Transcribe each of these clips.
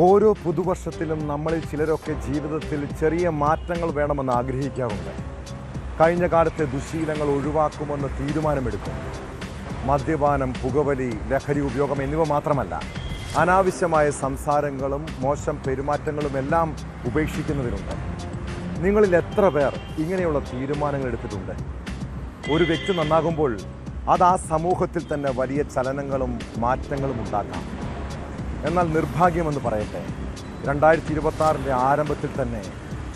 ഓരോ പുതുവർഷത്തിലും നമ്മളിൽ ചിലരൊക്കെ ജീവിതത്തിൽ ചെറിയ മാറ്റങ്ങൾ വേണമെന്ന് ആഗ്രഹിക്കാറുണ്ട്. കഴിഞ്ഞ കാലത്തെ ദുശ്ശീലങ്ങൾ ഒഴിവാക്കുമെന്ന് തീരുമാനമെടുക്കും. മദ്യപാനം, പുകവലി, ലഹരി ഉപയോഗം എന്നിവ മാത്രമല്ല, അനാവശ്യമായ സംസാരങ്ങളും മോശം പെരുമാറ്റങ്ങളും എല്ലാം ഉപേക്ഷിക്കുന്നതിനുണ്ട്. നിങ്ങളിൽ എത്ര പേർ ഇങ്ങനെയുള്ള തീരുമാനങ്ങൾ എടുത്തിട്ടുണ്ട്? ഒരു വ്യക്തി നന്നാകുമ്പോൾ അത് ആ സമൂഹത്തിൽ തന്നെ വലിയ ചലനങ്ങളും മാറ്റങ്ങളും ഉണ്ടാക്കാം. എന്നാൽ നിർഭാഗ്യമെന്ന് പറയട്ടെ, 2026 ആരംഭത്തിൽ തന്നെ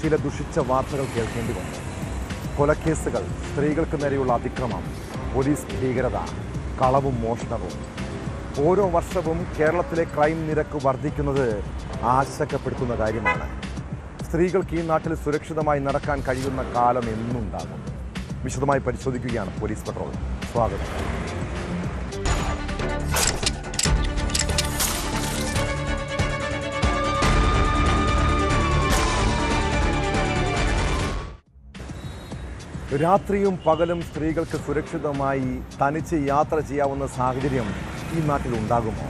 ചില ദുഷിച്ച വാർത്തകൾ കേൾക്കേണ്ടി വന്നു. കൊലക്കേസുകൾ, സ്ത്രീകൾക്ക് നേരെയുള്ള അതിക്രമം, പോലീസ് ഭീകരത, കളവും മോഷണവും. ഓരോ വർഷവും കേരളത്തിലെ ക്രൈം നിരക്ക് വർദ്ധിക്കുന്നത് ആശങ്കപ്പെടുത്തുന്ന കാര്യമാണ്. സ്ത്രീകൾക്ക് ഈ നാട്ടിൽ സുരക്ഷിതമായി നടക്കാൻ കഴിയുന്ന കാലം എന്നുണ്ടാകും. വിശദമായി പരിശോധിക്കുകയാണ് പോലീസ് പട്രോൾ. സ്വാഗതം. രാത്രിയും പകലും സ്ത്രീകൾക്ക് സുരക്ഷിതമായി തനിച്ച് യാത്ര ചെയ്യാവുന്ന സാഹചര്യം ഈ നാട്ടിൽ ഉണ്ടാകുമോ?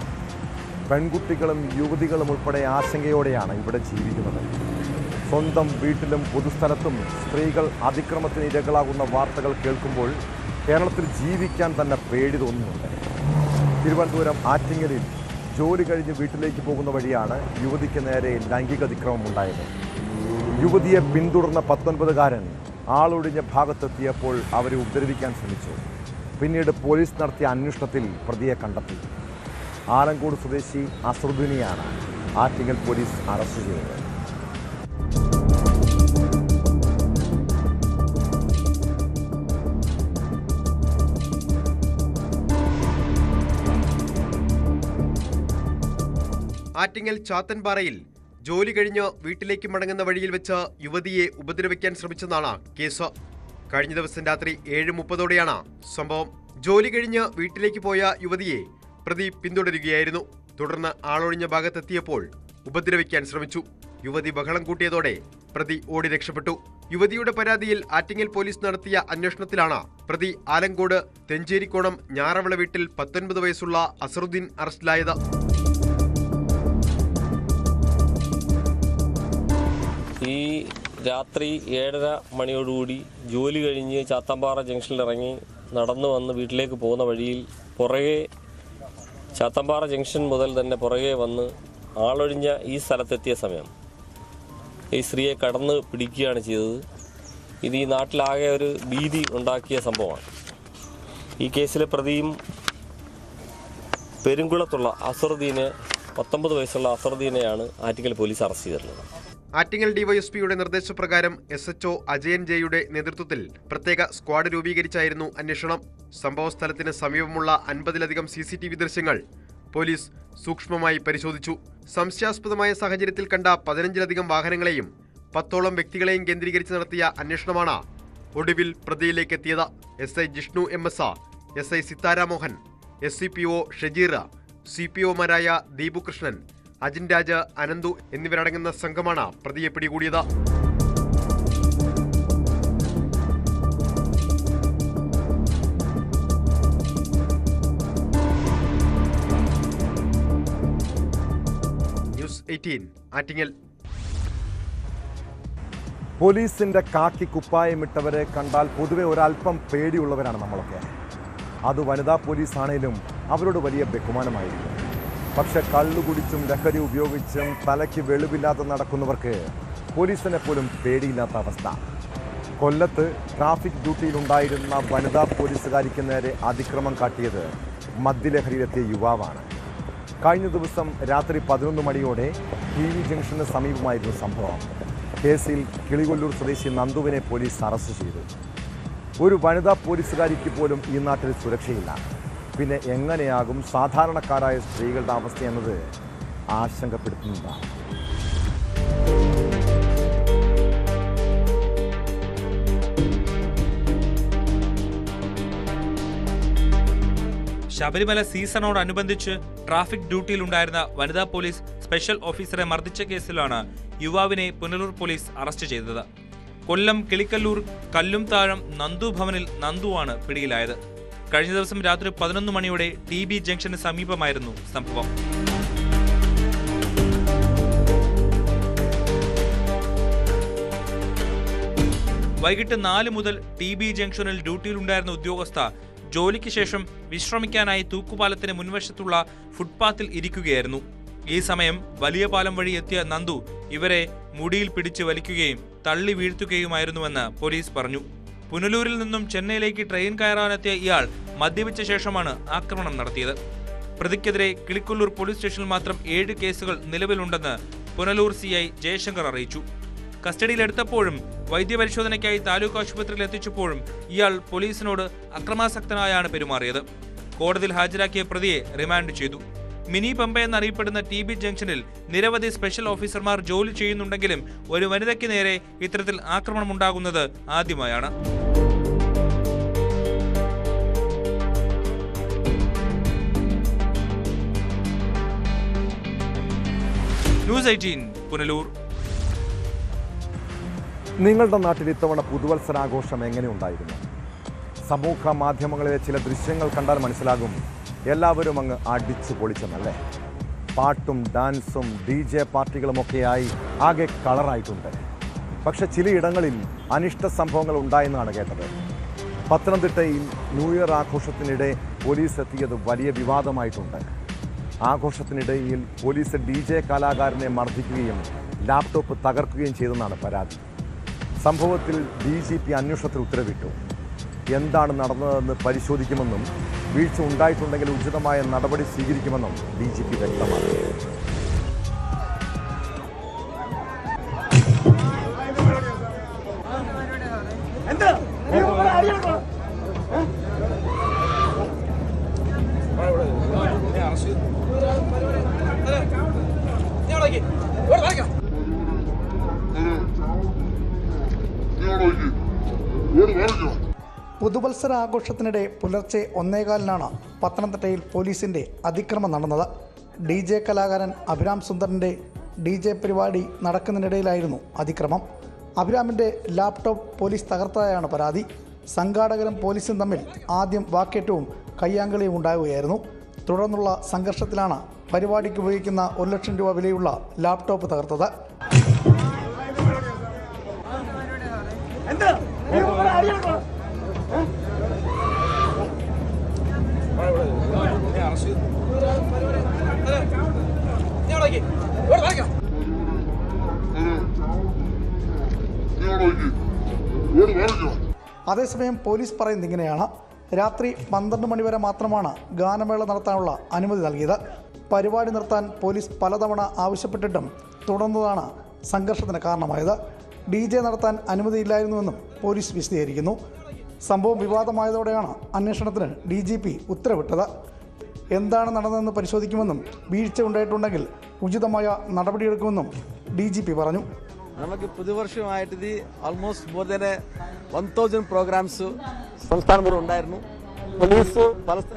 പെൺകുട്ടികളും യുവതികളും ഉൾപ്പെടെ ആശങ്കയോടെയാണ് ഇവിടെ ജീവിക്കുന്നത്. സ്വന്തം വീട്ടിലും പൊതുസ്ഥലത്തും സ്ത്രീകൾ അതിക്രമത്തിന് ഇരകളാകുന്ന വാർത്തകൾ കേൾക്കുമ്പോൾ കേരളത്തിൽ ജീവിക്കാൻ തന്നെ പേടി തോന്നുന്നുണ്ട്. തിരുവനന്തപുരം ആറ്റിങ്ങലിൽ ജോലി കഴിഞ്ഞ് വീട്ടിലേക്ക് പോകുന്ന വഴിയാണ് യുവതിക്ക് നേരെ ലൈംഗിക അതിക്രമം ഉണ്ടായത്. യുവതിയെ പിന്തുടർന്ന 19-കാരൻ ആളൊഴിഞ്ഞ ഭാഗത്തെത്തിയപ്പോൾ അവരെ ഉപദ്രവിക്കാൻ ശ്രമിച്ചു. പിന്നീട് പോലീസ് നടത്തിയ അന്വേഷണത്തിൽ പ്രതിയെ കണ്ടെത്തി. ആലങ്കോട് സ്വദേശി അസറുദ്ദീനെയാണ് ആറ്റിങ്ങൽ പോലീസ് അറസ്റ്റ് ചെയ്തത്. ആറ്റിങ്ങൽ ചാത്തൻപാറയിൽ ജോലി കഴിഞ്ഞ് വീട്ടിലേക്ക് മടങ്ങുന്ന വഴിയിൽ വെച്ച് യുവതിയെ ഉപദ്രവിക്കാൻ ശ്രമിച്ചെന്നാണ് കേസ്. കഴിഞ്ഞ ദിവസം രാത്രി 7:30 സംഭവം. ജോലി കഴിഞ്ഞ് വീട്ടിലേക്ക് പോയ യുവതിയെ പ്രതി പിന്തുടരുകയായിരുന്നു. തുടർന്ന് ആളൊഴിഞ്ഞ ഭാഗത്തെത്തിയപ്പോൾ ഉപദ്രവിക്കാൻ ശ്രമിച്ചു. യുവതി ബഹളം കൂട്ടിയതോടെ പ്രതി ഓടി രക്ഷപ്പെട്ടു. യുവതിയുടെ പരാതിയിൽ ആറ്റിങ്ങൽ പോലീസ് നടത്തിയ അന്വേഷണത്തിലാണ് പ്രതി ആലങ്കോട് തെഞ്ചേരിക്കോണം ഞാറവിള വീട്ടിൽ 19 വയസ്സുള്ള അസറുദ്ദീൻ അറസ്റ്റിലായത്. ഈ രാത്രി 7:30 മണിയോടുകൂടി ജോലി കഴിഞ്ഞ് ചാത്തമ്പാറ ജംഗ്ഷനിലിറങ്ങി നടന്നു വന്ന് വീട്ടിലേക്ക് പോകുന്ന വഴിയിൽ പുറകെ ചാത്തമ്പാറ ജംഗ്ഷൻ മുതൽ തന്നെ പുറകെ വന്ന് ആളൊഴിഞ്ഞ ഈ സ്ഥലത്തെത്തിയ സമയം ഈ സ്ത്രീയെ കടന്ന് പിടിക്കുകയാണ് ചെയ്തത്. ഇത് ഈ നാട്ടിലാകെ ഒരു ഭീതി ഉണ്ടാക്കിയ സംഭവമാണ്. ഈ കേസിലെ പ്രതിയും പെരുങ്കുളത്തുള്ള അസറുദ്ദീനെ 19 വയസ്സുള്ള അസറുദ്ദീനെയാണ് ആറ്റിങ്ങൽ പോലീസ് അറസ്റ്റ് ചെയ്തിട്ടുള്ളത്. ആറ്റിങ്ങൽ ഡിവൈഎസ്പിയുടെ നിർദ്ദേശപ്രകാരം SHO അജയൻ ജെയുടെ നേതൃത്വത്തിൽ പ്രത്യേക സ്ക്വാഡ് രൂപീകരിച്ചായിരുന്നു അന്വേഷണം. സംഭവസ്ഥലത്തിന് സമീപമുള്ള 50-ലധികം CCTV ദൃശ്യങ്ങൾ പോലീസ് സൂക്ഷ്മമായി പരിശോധിച്ചു. സംശയാസ്പദമായ സാഹചര്യത്തിൽ കണ്ട 15-ലധികം വാഹനങ്ങളെയും 10ഓളം വ്യക്തികളെയും കേന്ദ്രീകരിച്ച് നടത്തിയ അന്വേഷണമാണ് ഒടുവിൽ പ്രതിയിലേക്ക് എത്തിയത്. SI Jishnu MS, SI സിത്താരാമോഹൻ, SCPO Shajeer, CPOമാരായ ദീപുകൃഷ്ണൻ, Ajin Raj, Ananthu എന്നിവരടങ്ങുന്ന സംഘമാണ് പ്രതിയെ പിടികൂടിയത്. ന്യൂസ് 18 ആറ്റിങ്ങൽ. പോലീസിന്റെ കാക്കി കുപ്പായമിട്ടവരെ കണ്ടാൽ പൊതുവെ ഒരല്പം പേടിയുള്ളവരാണ് നമ്മളൊക്കെ. അത് വനിതാ പോലീസാണേലും അവരോട് വലിയ ബഹുമാനമായിരിക്കും. പക്ഷെ കള്ളുകുടിച്ചും ലഹരി ഉപയോഗിച്ചും തലയ്ക്ക് വെളിവില്ലാതെ നടക്കുന്നവർക്ക് പോലീസിനെ പോലും പേടിയില്ലാത്ത അവസ്ഥ. കൊല്ലത്ത് ട്രാഫിക് ഡ്യൂട്ടിയിലുണ്ടായിരുന്ന വനിതാ പോലീസുകാരിക്ക് നേരെ അതിക്രമം കാട്ടിയത് മദ്യലഹരിയിലെത്തിയ യുവാവാണ്. കഴിഞ്ഞ ദിവസം രാത്രി 11 മണിയോടെ TV ജംഗ്ഷന് സമീപമായിരുന്നു സംഭവം. കേസിൽ കിളികൊല്ലൂർ സ്വദേശി നന്ദുവിനെ പോലീസ് അറസ്റ്റ് ചെയ്തു. ഒരു വനിതാ പോലീസുകാരിക്ക് പോലും ഈ നാട്ടിൽ സുരക്ഷയില്ല. പിന്നെ എങ്ങനെയാകും സാധാരണക്കാരായ സ്ത്രീകളുടെ അവസ്ഥയെന്നത് ആശങ്കപ്പെടുത്തുന്നതാണ്. ശബരിമല സീസണോടനുബന്ധിച്ച് ട്രാഫിക് ഡ്യൂട്ടിയിലുണ്ടായിരുന്ന വനിതാ പോലീസ് സ്പെഷ്യൽ ഓഫീസറെ മർദ്ദിച്ച കേസിലാണ് യുവാവിനെ പുനലൂർ പോലീസ് അറസ്റ്റ് ചെയ്തത്. കൊല്ലം കിളിക്കല്ലൂർ കല്ലുംതാഴം നന്ദു ഭവനിൽ നന്ദുവാണ് പിടിയിലായത്. കഴിഞ്ഞ ദിവസം രാത്രി 11 മണിയോടെ TB ജംഗ്ഷന് സമീപമായിരുന്നു സംഭവം. വൈകിട്ട് 4 മുതൽ TB ജംഗ്ഷനിൽ ഡ്യൂട്ടിയിലുണ്ടായിരുന്ന ഉദ്യോഗസ്ഥ ജോലിക്ക് ശേഷം വിശ്രമിക്കാനായി തൂക്കുപാലത്തിന് മുൻവശത്തുള്ള ഫുട്പാത്തിൽ ഇരിക്കുകയായിരുന്നു. ഈ സമയം വലിയ പാലം വഴി എത്തിയ നന്ദു ഇവരെ മുടിയിൽ പിടിച്ച് വലിക്കുകയും തള്ളി വീഴ്ത്തുകയുമായിരുന്നുവെന്ന് പോലീസ് പറഞ്ഞു. പുനലൂരിൽ നിന്നും ചെന്നൈയിലേക്ക് ട്രെയിൻ കയറാനെത്തിയ ഇയാൾ മദ്യപിച്ച ശേഷമാണ് ആക്രമണം നടത്തിയത്. പ്രതിക്കെതിരെ കിളിക്കൊല്ലൂർ പോലീസ് സ്റ്റേഷനിൽ മാത്രം 7 കേസുകൾ നിലവിലുണ്ടെന്ന് പുനലൂർ CI ജയശങ്കർ അറിയിച്ചു. കസ്റ്റഡിയിലെടുത്തപ്പോഴും വൈദ്യപരിശോധനയ്ക്കായി താലൂക്ക് ആശുപത്രിയിൽ എത്തിച്ചപ്പോഴും ഇയാൾ പോലീസിനോട് അക്രമാസക്തനായാണ് പെരുമാറിയത്. കോടതിയിൽ ഹാജരാക്കിയ പ്രതിയെ റിമാൻഡ് ചെയ്തു. മിനി പമ്പ എന്നറിയപ്പെടുന്ന TB ജംഗ്ഷനിൽ നിരവധി സ്പെഷ്യൽ ഓഫീസർമാർ ജോലി ചെയ്യുന്നുണ്ടെങ്കിലും ഒരു വനിതയ്ക്ക് നേരെ ഇത്തരത്തിൽ ആക്രമണമുണ്ടാകുന്നത് ആദ്യമായാണ്. ന്യൂസ് 18 പുനലൂർ. നിങ്ങളുടെ നാട്ടിൽ ഇത്തവണ പുതുവത്സരാഘോഷം എങ്ങനെയുണ്ടായിരുന്നു? സമൂഹ മാധ്യമങ്ങളിലെ ചില ദൃശ്യങ്ങൾ കണ്ടാൽ മനസ്സിലാകും എല്ലാവരും അങ്ങ് അടിച്ചു പൊളിച്ചെന്നല്ലേ. പാട്ടും ഡാൻസും DJ പാർട്ടികളുമൊക്കെയായി ആകെ കളറായിട്ടുണ്ട്. പക്ഷെ ചിലയിടങ്ങളിൽ അനിഷ്ട സംഭവങ്ങൾ ഉണ്ടായെന്നാണ് കേട്ടത്. പത്തനംതിട്ടയിൽ ന്യൂ ഇയർ ആഘോഷത്തിനിടെ പോലീസ് എത്തിയത് വലിയ വിവാദമായിട്ടുണ്ട്. ആഘോഷത്തിനിടയിൽ പോലീസ് DJ കലാകാരനെ മർദ്ദിക്കുകയും ലാപ്ടോപ്പ് തകർക്കുകയും ചെയ്തെന്നാണ് പരാതി. സംഭവത്തിൽ DGP അന്വേഷണത്തിന് ഉത്തരവിട്ടു. എന്താണ് നടന്നതെന്ന് പരിശോധിക്കുമെന്നും വീഴ്ച ഉണ്ടായിട്ടുണ്ടെങ്കിൽ ഉചിതമായ നടപടി സ്വീകരിക്കുമെന്നും DGP വ്യക്തമാക്കി. പുതുവത്സര ആഘോഷത്തിനിടെ പുലർച്ചെ 1:15 പത്തനംതിട്ടയിൽ പോലീസിന്റെ അതിക്രമം നടന്നത്. DJ കലാകാരൻ അഭിരാം സുന്ദറിന്റെ DJ പരിപാടി നടക്കുന്നതിനിടയിലായിരുന്നു അതിക്രമം. അഭിരാമിന്റെ ലാപ്ടോപ്പ് പോലീസ് തകർത്തതായാണ് പരാതി. സംഘാടകരും പോലീസും തമ്മിൽ ആദ്യം വാക്കേറ്റവും കയ്യാങ്കളിയും ഉണ്ടാവുകയായിരുന്നു. തുടർന്നുള്ള സംഘർഷത്തിലാണ് പരിപാടിക്ക് ഉപയോഗിക്കുന്ന 1 ലക്ഷം രൂപ വിലയുള്ള ലാപ്ടോപ്പ് തകർത്തത്. അതേസമയം പോലീസ് പറയുന്നത് ഇങ്ങനെയാണ്. രാത്രി 12 മണിവരെ മാത്രമാണ് ഗാനമേള നടത്താനുള്ള അനുമതി നൽകിയത്. പരിപാടി നിർത്താൻ പോലീസ് പലതവണ ആവശ്യപ്പെട്ടിട്ടും തുടർന്നതാണ് സംഘർഷത്തിന് കാരണമായത്. DJ നടത്താൻ അനുമതിയില്ലായിരുന്നുവെന്നും പോലീസ് വിശദീകരിക്കുന്നു. സംഭവം വിവാദമായതോടെയാണ് അന്വേഷണത്തിന് DGP ഉത്തരവിട്ടത്. എന്താണ് നടന്നതെന്ന് പരിശോധിക്കുമെന്നും വീഴ്ച ഉണ്ടായിട്ടുണ്ടെങ്കിൽ ഉചിതമായ നടപടിയെടുക്കുമെന്നും DGP പറഞ്ഞു. നമുക്ക് പുതുവർഷമായിട്ട് ഇത് ഓൾമോസ്റ്റ് മോർ ദാൻ 1000 പ്രോഗ്രാംസ് സംസ്ഥാനം ഉണ്ടായിരുന്നു. പോലീസ്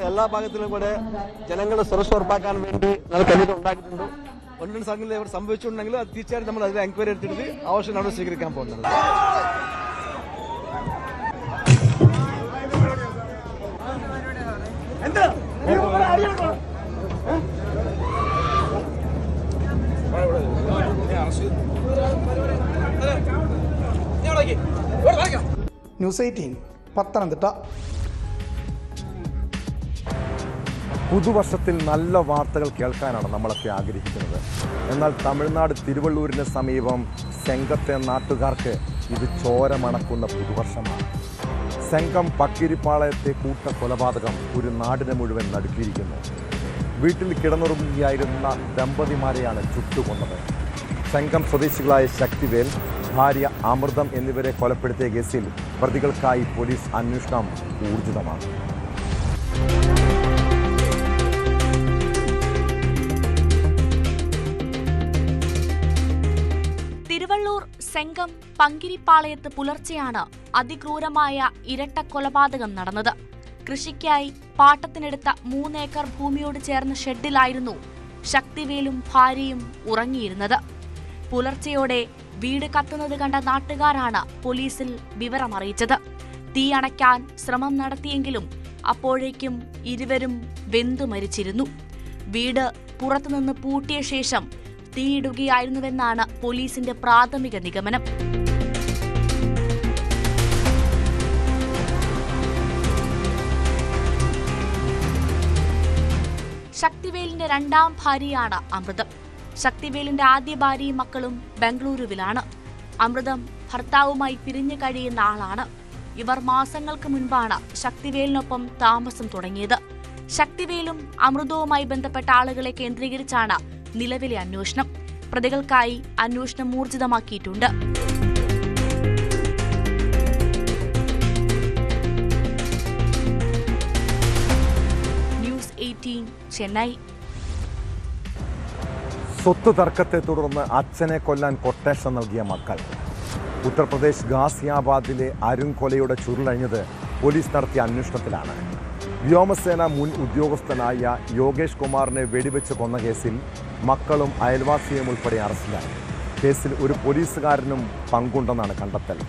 എല്ലാ ഭാഗത്തിലും കൂടെ ജനങ്ങളുടെ സുരക്ഷ ഉറപ്പാക്കാൻ വേണ്ടി നമ്മൾ കമ്മിറ്റി ഉണ്ടാക്കിയിട്ടുണ്ട്. ഒന്നും സംഘങ്ങളിൽ ഇവിടെ സംഭവിച്ചിട്ടുണ്ടെങ്കിൽ അത് തീർച്ചയായിട്ടും നമ്മൾ അതിൽ എൻക്വയറി എടുത്തിട്ട് ആവശ്യം നടപടി സ്വീകരിക്കാൻ പോകുന്നത്. ന്യൂസ് 18 പത്തനംതിട്ട. പുതുവർഷത്തിൽ നല്ല വാർത്തകൾ കേൾക്കാനാണ് നമ്മളൊക്കെ ആഗ്രഹിക്കുന്നത്. എന്നാൽ തമിഴ്നാട് തിരുവള്ളൂരിന് സമീപം സെങ്കത്തെ നാട്ടുകാർക്ക് ഇത് ചോര മണക്കുന്ന പുതുവർഷമാണ്. സെങ്കം പക്കിരിപ്പാളയത്തെ കൂട്ടക്കൊലപാതകം ഒരു നാടിനെ മുഴുവൻ നടുക്കിയിരിക്കുന്നു. വീട്ടിൽ കിടന്നുറങ്ങുകയായിരുന്ന ദമ്പതിമാരെയാണ് ചുട്ടുകൊന്നത്. സെങ്കം സ്വദേശികളായ ശക്തിവേൽ, ഭാര്യ അമൃതം എന്നിവരെ കൊലപ്പെടുത്തിയ കേസിൽ പ്രതികൾക്കായി പോലീസ് അന്വേഷണം ഊർജിതമാണ്. തിരുവള്ളൂർ സെങ്കം പങ്കിരിപ്പാളയത്ത് പുലർച്ചെയാണ് അതിക്രൂരമായ ഇരട്ട കൊലപാതകം നടന്നത്. കൃഷിക്കായി പാട്ടത്തിനെടുത്ത 3 ഏക്കർ ഭൂമിയോട് ചേർന്ന ഷെഡിലായിരുന്നു ശക്തിവേലും ഭാര്യയും ഉറങ്ങിയിരുന്നത്. പുലർച്ചെയോടെ വീട് കത്തുന്നത് കണ്ട നാട്ടുകാരാണ് പോലീസിൽ വിവരമറിയിച്ചത്. തീ അണയ്ക്കാൻ ശ്രമം നടത്തിയെങ്കിലും അപ്പോഴേക്കും ഇരുവരും വെന്തു മരിച്ചിരുന്നു. വീട് പുറത്തുനിന്ന് പൂട്ടിയ ശേഷം തീയിടുകയായിരുന്നുവെന്നാണ് പോലീസിന്റെ പ്രാഥമിക നിഗമനം. ശക്തിവേലിന്റെ രണ്ടാം ഭാര്യയാണ് അമൃതം. ശക്തിവേലിന്റെ ആദ്യ ഭാര്യയും മക്കളും ബംഗളൂരുവിലാണ്. അമൃതം ഭർത്താവുമായി പിരിഞ്ഞു കഴിയുന്ന ആളാണ്. ഇവർ മാസങ്ങൾക്ക് മുൻപാണ് ശക്തിവേലിനൊപ്പം താമസം തുടങ്ങിയത്. ശക്തിവേലും അമൃതവുമായി ബന്ധപ്പെട്ട ആളുകളെ കേന്ദ്രീകരിച്ചാണ് നിലവിലെ അന്വേഷണം. പ്രതികൾക്കായി അന്വേഷണം ഊർജിതമാക്കിയിട്ടുണ്ട്. ന്യൂസ് 18 ചെന്നൈ. സ്വത്ത് തർക്കത്തെ തുടർന്ന് അച്ഛനെ കൊല്ലാൻ കൊട്ടേഷൻ നൽകിയ മക്കൾ. ഉത്തർപ്രദേശ് ഗാസിയാബാദിലെ അരുൺ കൊലയുടെ ചുരുളഴിഞ്ഞത് പോലീസ് നടത്തിയ അന്വേഷണത്തിലാണ്. വ്യോമസേന മുൻ ഉദ്യോഗസ്ഥനായ യോഗേഷ് കുമാറിനെ വെടിവെച്ച് കൊന്ന കേസിൽ മക്കളും അയൽവാസിയും ഉൾപ്പെടെ അറസ്റ്റിലായി. കേസിൽ ഒരു പോലീസുകാരനും പങ്കുണ്ടെന്നാണ് കണ്ടെത്തൽ.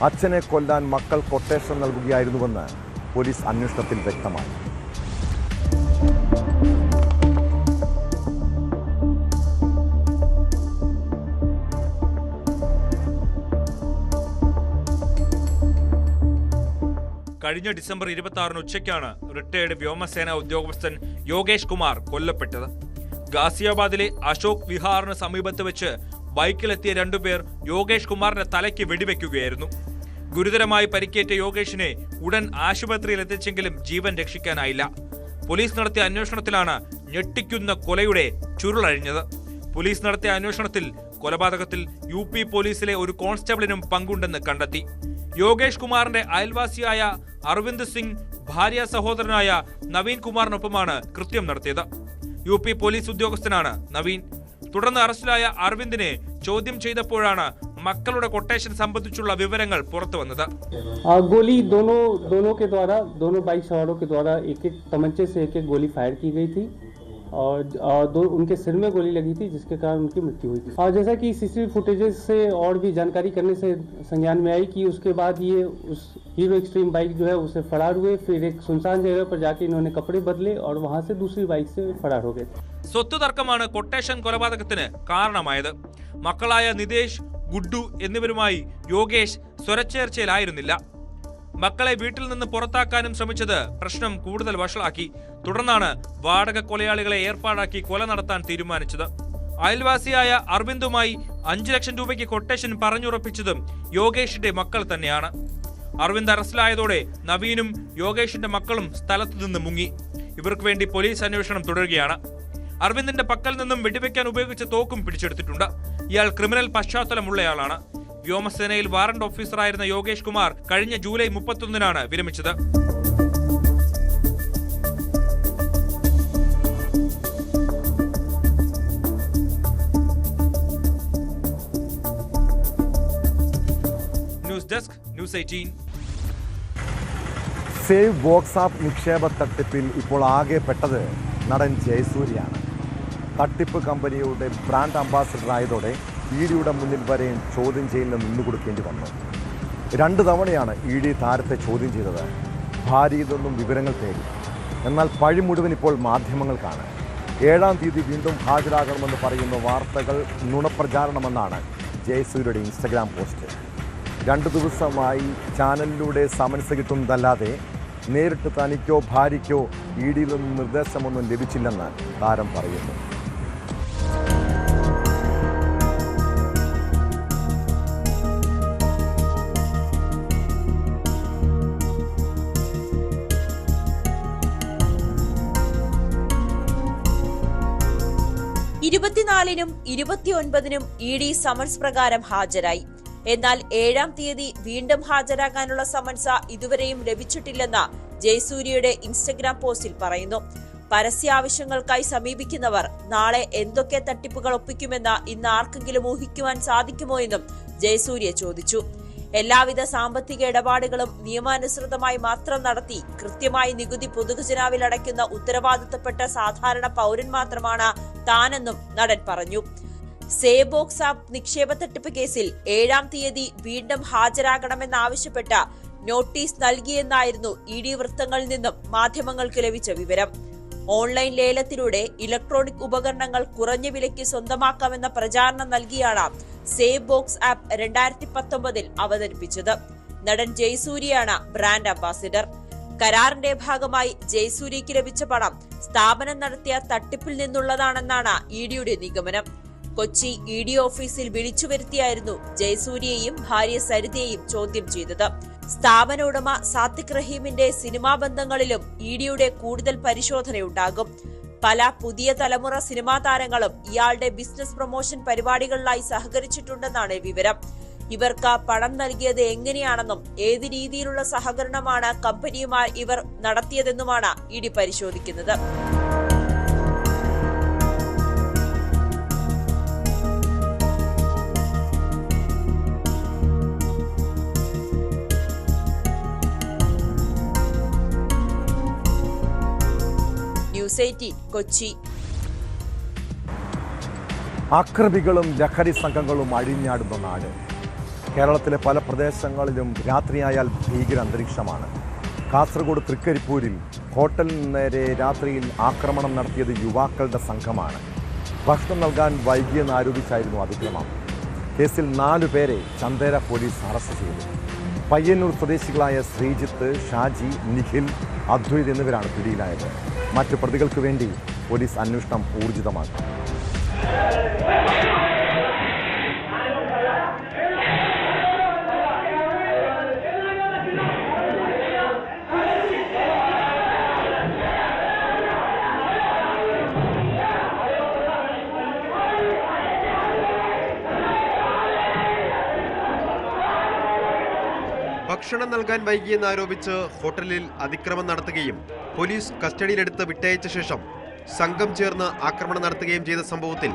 അച്ഛനെ കൊല്ലാൻ മക്കൾ കൊട്ടേഷൻ നൽകുകയായിരുന്നുവെന്ന് പോലീസ് അന്വേഷണത്തിൽ വ്യക്തമായി. കഴിഞ്ഞ ഡിസംബർ 26 ഉച്ചയ്ക്കാണ് റിട്ടയർഡ് വ്യോമസേന ഉദ്യോഗസ്ഥൻ യോഗേഷ് കുമാർ കൊല്ലപ്പെട്ടത്. ഗാസിയാബാദിലെ അശോക് വിഹാറിന് സമീപത്ത് വെച്ച് ബൈക്കിലെത്തിയ രണ്ടുപേർ യോഗേഷ് കുമാറിന്റെ തലയ്ക്ക് വെടിവെക്കുകയായിരുന്നു. ഗുരുതരമായി പരിക്കേറ്റ യോഗേഷിനെ ഉടൻ ആശുപത്രിയിൽ എത്തിച്ചെങ്കിലും ജീവൻ രക്ഷിക്കാനായില്ല. പോലീസ് നടത്തിയ അന്വേഷണത്തിലാണ് ഞെട്ടിക്കുന്ന കൊലയുടെ ചുരുളഴിഞ്ഞത്. പോലീസ് നടത്തിയ അന്വേഷണത്തിൽ കൊലപാതകത്തിൽ UP പോലീസിലെ ഒരു കോൺസ്റ്റബിളിനും പങ്കുണ്ടെന്ന് കണ്ടെത്തി. യോഗേഷ് കുമാറിന്റെ അയൽവാസിയായ അരവിന്ദ് സിംഗ് ഭാര്യ സഹോദരനായ നവീൻ കുമാറിനൊപ്പമാണ് കൃത്യം നടത്തിയത്. UP പോലീസ് ഉദ്യോഗസ്ഥനാണ് നവീൻ. തുടർന്ന് അറസ്റ്റിലായ അരവിന്ദിനെ ചോദ്യം ചെയ്തപ്പോഴാണ് മക്കളുടെ കൊട്ടേഷൻ സംബന്ധിച്ചുള്ള വിവരങ്ങൾ പുറത്തു വന്നത്. गोली दोनों के द्वारा, दोनों बाइक सवारों के द्वारा एक तमंचे से एक गोली फायर की गई थी और उनके सिर में गोली लगी थी, जिसके कारण उनकी मृत्यु हुई थी। और जैसा कि CCTV फुटेजेस से और भी जानकारी करने से संज्ञान में आई कि उसके बाद ये उस हीरो एक्सट्रीम बाइक जो है उसे फरार हुए। फिर एक सुनसान जगह पर जाके इन्होंने कपड़े बदले और वहां से दूसरी बाइक से फरार हो गए। സ്വത്ത് തർക്കമാണ് കൊട്ടേഷൻ കൊലപാതകത്തിന് കാരണമായത്. മക്കളായ നിതേഷ്, ഗുഡ്ഡു എന്നിവരുമായി യോഗേഷ് സ്വരച്ചേർച്ചയിലായിരുന്നില്ല. മക്കളെ വീട്ടിൽ നിന്ന് പുറത്താക്കാനും ശ്രമിച്ചത് പ്രശ്നം കൂടുതൽ വഷളാക്കി. തുടർന്നാണ് വാടക കൊലയാളികളെ ഏർപ്പാടാക്കി കൊല നടത്താൻ തീരുമാനിച്ചത്. അയൽവാസിയായ അരവിന്ദുമായി 5 ലക്ഷം രൂപയ്ക്ക് കൊട്ടേഷൻ പറഞ്ഞുറപ്പിച്ചതും യോഗേഷിന്റെ മക്കൾ തന്നെയാണ്. അരവിന്ദ് അറസ്റ്റിലായതോടെ നവീനും യോഗേഷിന്റെ മക്കളും സ്ഥലത്തു നിന്ന് മുങ്ങി. ഇവർക്ക് വേണ്ടി പോലീസ് അന്വേഷണം തുടരുകയാണ്. അരവിന്ദിന്റെ പക്കൽ നിന്നും വെടിവെക്കാൻ ഉപയോഗിച്ച തോക്കും പിടിച്ചെടുത്തിട്ടുണ്ട്. ഇയാൾ ക്രിമിനൽ പശ്ചാത്തലമുള്ളയാളാണ്. വ്യോമസേനയിൽ വാറന്റ് ഓഫീസറായിരുന്ന യോഗേഷ് കുമാർ കഴിഞ്ഞ ജൂലൈ 31 വിരമിച്ചത്. News desk, news 18. Save box app നിക്ഷേപ തട്ടിപ്പിൽ ഇപ്പോൾ ആകെ പെട്ടത് നടൻ ജയസൂര്യയാണ്. തട്ടിപ്പ് കമ്പനിയുടെ ബ്രാൻഡ് അംബാസിഡറായതോടെ EDയുടെ മുന്നിൽ വരെയും ചോദ്യം ചെയ്യലിന് നിന്നുകൊടുക്കേണ്ടി വന്നു. 2 തവണയാണ് ED താരത്തെ ചോദ്യം ചെയ്തത്. ഭാര്യയിൽ നിന്നും വിവരങ്ങൾ തേടി. എന്നാൽ പഴി മുഴുവൻ ഇപ്പോൾ മാധ്യമങ്ങൾക്കാണ്. 7-ാം തീയതി വീണ്ടും ഹാജരാകണമെന്ന് പറയുന്ന വാർത്തകൾ നുണപ്രചാരണമെന്നാണ് ജയസൂര്യയുടെ ഇൻസ്റ്റഗ്രാം പോസ്റ്റ്. 2 ദിവസമായി ചാനലിലൂടെ സമൻസ് കിട്ടുന്നതല്ലാതെ നേരിട്ട് തനിക്കോ ഭാര്യയ്ക്കോ EDയിൽ നിന്നും നിർദ്ദേശമൊന്നും ലഭിച്ചില്ലെന്ന് താരം പറയുന്നു. നും 29-നും ED സമൻസ് പ്രകാരം ഹാജരായി. എന്നാൽ 7-ാം തീയതി വീണ്ടും ഹാജരാകാനുള്ള സമൻസ് ഇതുവരെയും ലഭിച്ചിട്ടില്ലെന്ന് ജയസൂര്യയുടെ ഇൻസ്റ്റഗ്രാം പോസ്റ്റിൽ പറയുന്നു. പരസ്യാവശ്യങ്ങൾക്കായി സമീപിക്കുന്നവർ നാളെ എന്തൊക്കെ തട്ടിപ്പുകൾ ഒപ്പിക്കുമെന്ന് ഇന്ന് ആർക്കെങ്കിലും ഊഹിക്കുവാൻ സാധിക്കുമോ എന്നും ജയസൂര്യ ചോദിച്ചു. എല്ലാവിധ സാമ്പത്തിക ഇടപാടുകളും നിയമാനുസൃതമായി മാത്രം നടത്തി കൃത്യമായി നികുതി പൊതുഖജനാവിൽ അടയ്ക്കുന്ന ഉത്തരവാദിത്തപ്പെട്ട സാധാരണ പൗരൻ മാത്രമാണ് താനെന്നും നടൻ പറഞ്ഞു. സേവ് ബോക്സ് ആപ്പ് നിക്ഷേപ തട്ടിപ്പ് കേസിൽ 7-ാം തീയതി വീണ്ടും ഹാജരാകണമെന്നാവശ്യപ്പെട്ട നോട്ടീസ് നൽകിയെന്നായിരുന്നു ED വൃത്തങ്ങളിൽ നിന്നും മാധ്യമങ്ങൾക്ക് ലഭിച്ച വിവരം. ഓൺലൈൻ ലേലത്തിലൂടെ ഇലക്ട്രോണിക് ഉപകരണങ്ങൾ കുറഞ്ഞ വിലയ്ക്ക് സ്വന്തമാക്കാമെന്ന പ്രചാരണം നൽകിയാണ് സേവ് ബോക്സ് ആപ്പ് 2019 അവതരിപ്പിച്ചത്. നടൻ ജയസൂര്യയാണ് ബ്രാൻഡ് അംബാസിഡർ. കരാറിന്റെ ഭാഗമായി ജയസൂര്യയ്ക്ക് ലഭിച്ച പണം സ്ഥാപനം നടത്തിയ തട്ടിപ്പിൽ നിന്നുള്ളതാണെന്നാണ് ഇഡിയുടെ നിഗമനം. കൊച്ചി ഇഡി ഓഫീസിൽ വിളിച്ചു വരുത്തിയായിരുന്നു ജയസൂര്യയെയും ഭാര്യ സരിതയെയും ചോദ്യം ചെയ്തത്. സ്ഥാപന ഉടമ സാത്തിക് റഹീമിന്റെ സിനിമാ ബന്ധങ്ങളിലും ഇഡിയുടെ കൂടുതൽ പരിശോധനയുണ്ടാകും. പല പുതിയ തലമുറ സിനിമാ താരങ്ങളും ഇയാളുടെ ബിസിനസ് പ്രൊമോഷൻ പരിപാടികളിലായി സഹകരിച്ചിട്ടുണ്ടെന്നാണ് വിവരം. ഇവർക്ക് പണം നൽകിയത് എങ്ങനെയാണെന്നും ഏത് രീതിയിലുള്ള സഹകരണമാണ് കമ്പനിയുമായി ഇവർ നടത്തിയതെന്നുമാണ് ഇഡി പരിശോധിക്കുന്നത്. ന്യൂസ് 18 കൊച്ചി. അക്രമികളും ലഹരി സംഘങ്ങളും അഴിഞ്ഞാടുന്ന നാട്. കേരളത്തിലെ പല പ്രദേശങ്ങളിലും രാത്രിയായാൽ ഭീകര അന്തരീക്ഷമാണ്. കാസർഗോഡ് തൃക്കരിപ്പൂരിൽ ഹോട്ടലിന് നേരെ രാത്രിയിൽ ആക്രമണം നടത്തിയത് യുവാക്കളുടെ സംഘമാണ്. ഭക്ഷണം നൽകാൻ വൈകിയെന്ന് ആരോപിച്ചായിരുന്നു അതിക്രമം. കേസിൽ 4 പേരെ ചന്ദേര പോലീസ് അറസ്റ്റ് ചെയ്തു. പയ്യന്നൂർ സ്വദേശികളായ ശ്രീജിത്ത്, ഷാജി, നിഖിൽ, അദ്വൈത് എന്നിവരാണ് പിടിയിലായത്. മറ്റ് പ്രതികൾക്ക് വേണ്ടി പോലീസ് അന്വേഷണം ഊർജിതമാക്കി. ഭക്ഷണം നൽകാൻ വൈകിയെന്നാരോപിച്ച് ഹോട്ടലിൽ അതിക്രമം നടത്തുകയും പോലീസ് കസ്റ്റഡിയിലെടുത്ത് വിട്ടയച്ച ശേഷം സംഘം ചേർന്ന് ആക്രമണം നടത്തുകയും ചെയ്ത സംഭവത്തിൽ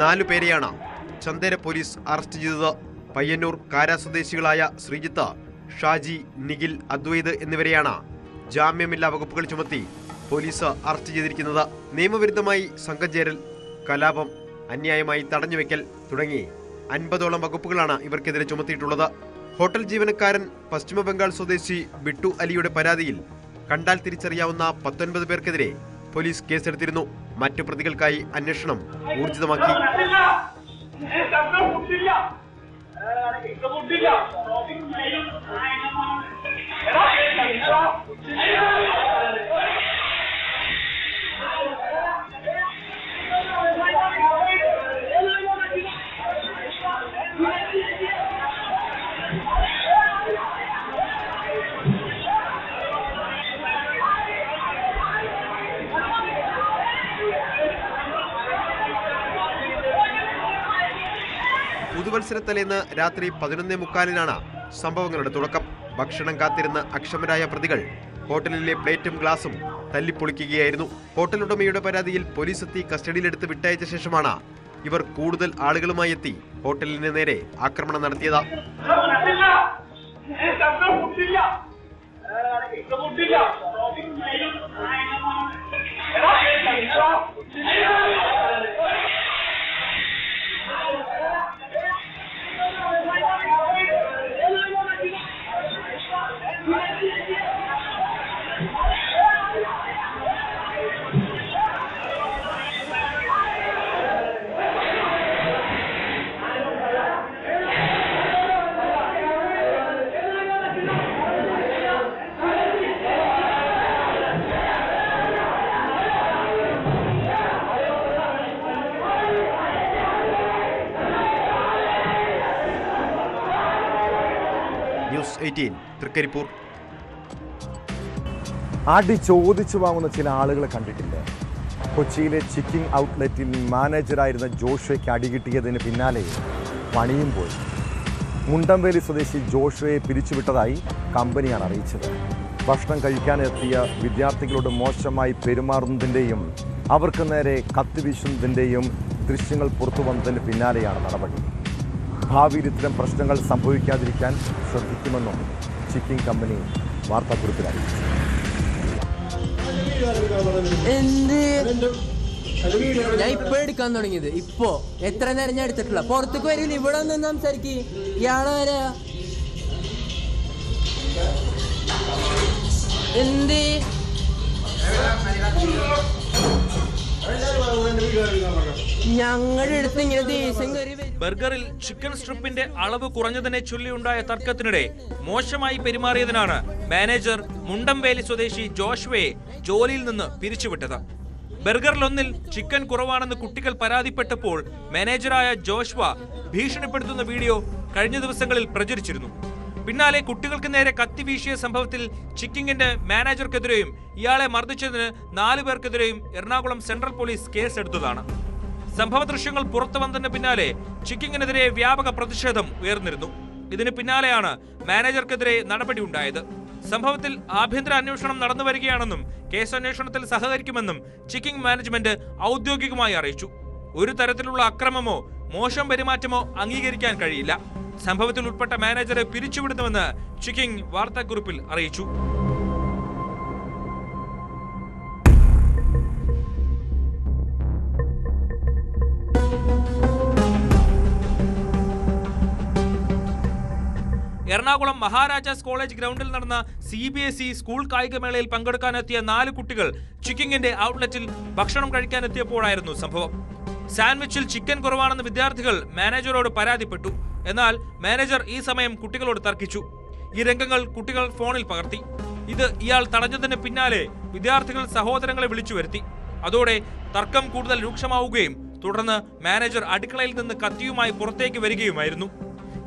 4 പേരെയാണ് ചന്ദേര പോലീസ് അറസ്റ്റ് ചെയ്തത്. പയ്യന്നൂർ കാര സ്വദേശികളായ ശ്രീജിത്ത്, ഷാജി, നിഖിൽ, അദ്വൈത് എന്നിവരെയാണ് ജാമ്യമില്ലാ വകുപ്പുകൾ ചുമത്തി പോലീസ് അറസ്റ്റ് ചെയ്തിരിക്കുന്നത്. നിയമവിരുദ്ധമായി സംഘം ചേരൽ, കലാപം, അന്യായമായി തടഞ്ഞുവെക്കൽ തുടങ്ങി 50ഓളം വകുപ്പുകളാണ് ഇവർക്കെതിരെ ചുമത്തിയിട്ടുള്ളത്. ഹോട്ടൽ ജീവനക്കാരൻ പശ്ചിമ ബംഗാൾ സ്വദേശി ബിട്ടു അലിയുടെ പരാതിയിൽ കണ്ടാൽ തിരിച്ചറിയാവുന്ന 19 പേർക്കെതിരെ പോലീസ് കേസെടുത്തിരുന്നു. മറ്റു പ്രതികൾക്കായി അന്വേഷണം ഊർജിതമാക്കി. പുതുവത്സരത്തലേന്ന് രാത്രി 11:45 സംഭവങ്ങളുടെ തുടക്കം. ഭക്ഷണം കാത്തിരുന്ന അക്ഷമരായ പ്രതികൾ ഹോട്ടലിലെ പ്ലേറ്റും ഗ്ലാസും തല്ലിപ്പൊളിക്കുകയായിരുന്നു. ഹോട്ടൽ ഉടമയുടെ പരാതിയിൽ പോലീസ് എത്തി കസ്റ്റഡിയിലെടുത്ത് വിട്ടയച്ച ശേഷമാണ് ഇവർ കൂടുതൽ ആളുകളുമായി എത്തി ഹോട്ടലിന് നേരെ ആക്രമണം നടത്തിയത്. ന്യൂസ് 18 തൃക്കരിപ്പൂർ. അടി ചോദിച്ചു വാങ്ങുന്ന ചില ആളുകളെ കണ്ടിട്ടില്ലേ? കൊച്ചിയിലെ ചിക്കിംഗ് ഔട്ട്ലെറ്റിൽ മാനേജറായിരുന്ന ജോഷുവയ്ക്ക് അടികിട്ടിയതിന് പിന്നാലെ പണിയും പോയി. മുണ്ടംവേലി സ്വദേശി ജോഷുവയെ പിരിച്ചുവിട്ടതായി കമ്പനിയാണ് അറിയിച്ചത്. ഭക്ഷണം കഴിക്കാനെത്തിയ വിദ്യാർത്ഥികളോട് മോശമായി പെരുമാറുന്നതിൻ്റെയും അവർക്ക് നേരെ കത്തിവീശുന്നതിൻ്റെയും ദൃശ്യങ്ങൾ പുറത്തു വന്നതിന് പിന്നാലെയാണ് നടപടി. ഭാവിയിൽ ഇത്തരം പ്രശ്നങ്ങൾ സംഭവിക്കാതിരിക്കാൻ ശ്രദ്ധിക്കുമെന്നും ചിക്കിംഗ് കമ്പനി വാർത്താക്കുറിപ്പിൽ അറിയിച്ചു. ഞാൻ ഇപ്പൊ എടുക്കാൻ തുടങ്ങിയത്. ഇപ്പോ എത്ര നേരം ഞാൻ എടുത്തിട്ടില്ല. പുറത്തേക്ക് വരില്ല, ഇവിടെ നിന്ന് സംസാരിക്ക്. ഇയാളെ വരാ എന്ത് ഞങ്ങളുടെ അടുത്ത് ഇങ്ങനെ ദേഷ്യം കയറി വരും. ബർഗറിൽ ചിക്കൻ സ്ട്രിപ്പിന്റെ അളവ് കുറഞ്ഞതിനെ ചൊല്ലിയുണ്ടായ തർക്കത്തിനിടെ മോശമായി പെരുമാറിയതിനാണ് മാനേജർ മുണ്ടംവേലി സ്വദേശി ജോഷ്വയെ ജോലിയിൽ നിന്ന് പിരിച്ചുവിട്ടത്. ബർഗറിലൊന്നിൽ ചിക്കൻ കുറവാണെന്ന് കുട്ടികൾ പരാതിപ്പെട്ടപ്പോൾ മാനേജറായ ജോഷ്വ ഭീഷണിപ്പെടുത്തുന്ന വീഡിയോ കഴിഞ്ഞ ദിവസങ്ങളിൽ പ്രചരിച്ചിരുന്നു. പിന്നാലെ കുട്ടികൾക്ക് നേരെ കത്തി വീശിയ സംഭവത്തിൽ ചിക്കിങ്ങിന്റെ മാനേജർക്കെതിരെയും ഇയാളെ മർദ്ദിച്ചതിന് 4 പേർക്കെതിരെയും എറണാകുളം സെൻട്രൽ പോലീസ് കേസെടുത്തതാണ്. സംഭവ ദൃശ്യങ്ങൾ പുറത്തു വന്നതിന് പിന്നാലെ ചിക്കിങ്ങിനെതിരെ വ്യാപക പ്രതിഷേധം ഉയർന്നിരുന്നു. ഇതിന് പിന്നാലെയാണ് മാനേജർക്കെതിരെ നടപടിയുണ്ടായത്. സംഭവത്തിൽ ആഭ്യന്തര അന്വേഷണം നടന്നു വരികയാണെന്നും കേസന്വേഷണത്തിൽ സഹകരിക്കുമെന്നും ചിക്കിംഗ് മാനേജ്മെന്റ് ഔദ്യോഗികമായി അറിയിച്ചു. ഒരു തരത്തിലുള്ള അക്രമമോ മോശം പെരുമാറ്റമോ അംഗീകരിക്കാൻ കഴിയില്ല. സംഭവത്തിൽ ഉൾപ്പെട്ട മാനേജറെ പിരിച്ചുവിടുന്നുവെന്ന് ചിക്കിംഗ് വാർത്താക്കുറിപ്പിൽ അറിയിച്ചു. എറണാകുളം മഹാരാജാസ് കോളേജ് ഗ്രൗണ്ടിൽ നടന്ന CBSE സ്കൂൾ കായികമേളയിൽ പങ്കെടുക്കാനെത്തിയ 4 കുട്ടികൾ ചിക്കിങ്ങിന്റെ ഔട്ട്ലെറ്റിൽ ഭക്ഷണം കഴിക്കാനെത്തിയപ്പോഴായിരുന്നു സംഭവം. സാൻഡ്വിച്ചിൽ ചിക്കൻ കുറവാണെന്ന് വിദ്യാർത്ഥികൾ മാനേജറോട് പരാതിപ്പെട്ടു. എന്നാൽ മാനേജർ ഈ സമയം കുട്ടികളോട് തർക്കിച്ചു. ഈ രംഗങ്ങൾ കുട്ടികൾ ഫോണിൽ പകർത്തി. ഇത് ഇയാൾ തടഞ്ഞതിന് പിന്നാലെ വിദ്യാർത്ഥികൾ സഹോദരങ്ങളെ വിളിച്ചു വരുത്തി. അതോടെ തർക്കം കൂടുതൽ രൂക്ഷമാവുകയും തുടർന്ന് മാനേജർ അടുക്കളയിൽ നിന്ന് കത്തിയുമായി പുറത്തേക്ക് വരികയുമായിരുന്നു.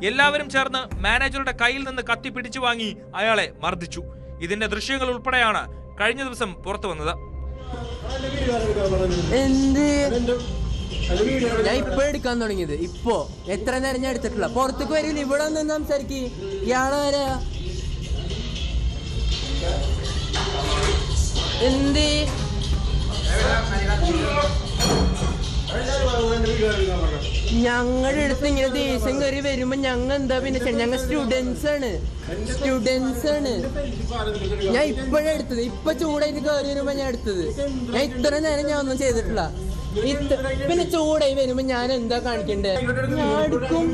എല്ലാവരും ചേർന്ന് മാനേജറുടെ കയ്യിൽ നിന്ന് കത്തി പിടിച്ചു വാങ്ങി അയാളെ മർദ്ദിച്ചു. ഇതിന്റെ ദൃശ്യങ്ങൾ ഉൾപ്പെടെയാണ് കഴിഞ്ഞ ദിവസം പുറത്തു വന്നത്. ഞാൻ ഇപ്പൊ എടുക്കാൻ തുടങ്ങിയത്. ഇപ്പോ എത്ര നേരം ഞാൻ എടുത്തിട്ടില്ല. പുറത്തേക്ക് വരില്ല, ഇവിടെ നിന്ന് സംസാരിക്ക്. ഇയാളാരാ? എന്ത് ഞങ്ങളുടെ അടുത്ത് ഇങ്ങനെ ദേഷ്യം കയറി വരുമ്പോ ഞങ്ങൾ എന്താ പിന്നെ ഞങ്ങൾ സ്റ്റുഡൻസ് ആണ്. ഞാൻ ഇപ്പോഴാണ് എടുത്തത്. ഇപ്പൊ ചൂടായിട്ട് കയറി വരുമ്പോ ഞാൻ എടുത്തത്. ഞാൻ ഇത്ര നേരം ഞാൻ ഒന്നും ചെയ്തിട്ടില്ല. പിന്നെ ചൂടായി വരുമ്പോ ഞാൻ എന്താ കാണിക്കണ്ടേ? ഞാൻ എടുക്കും.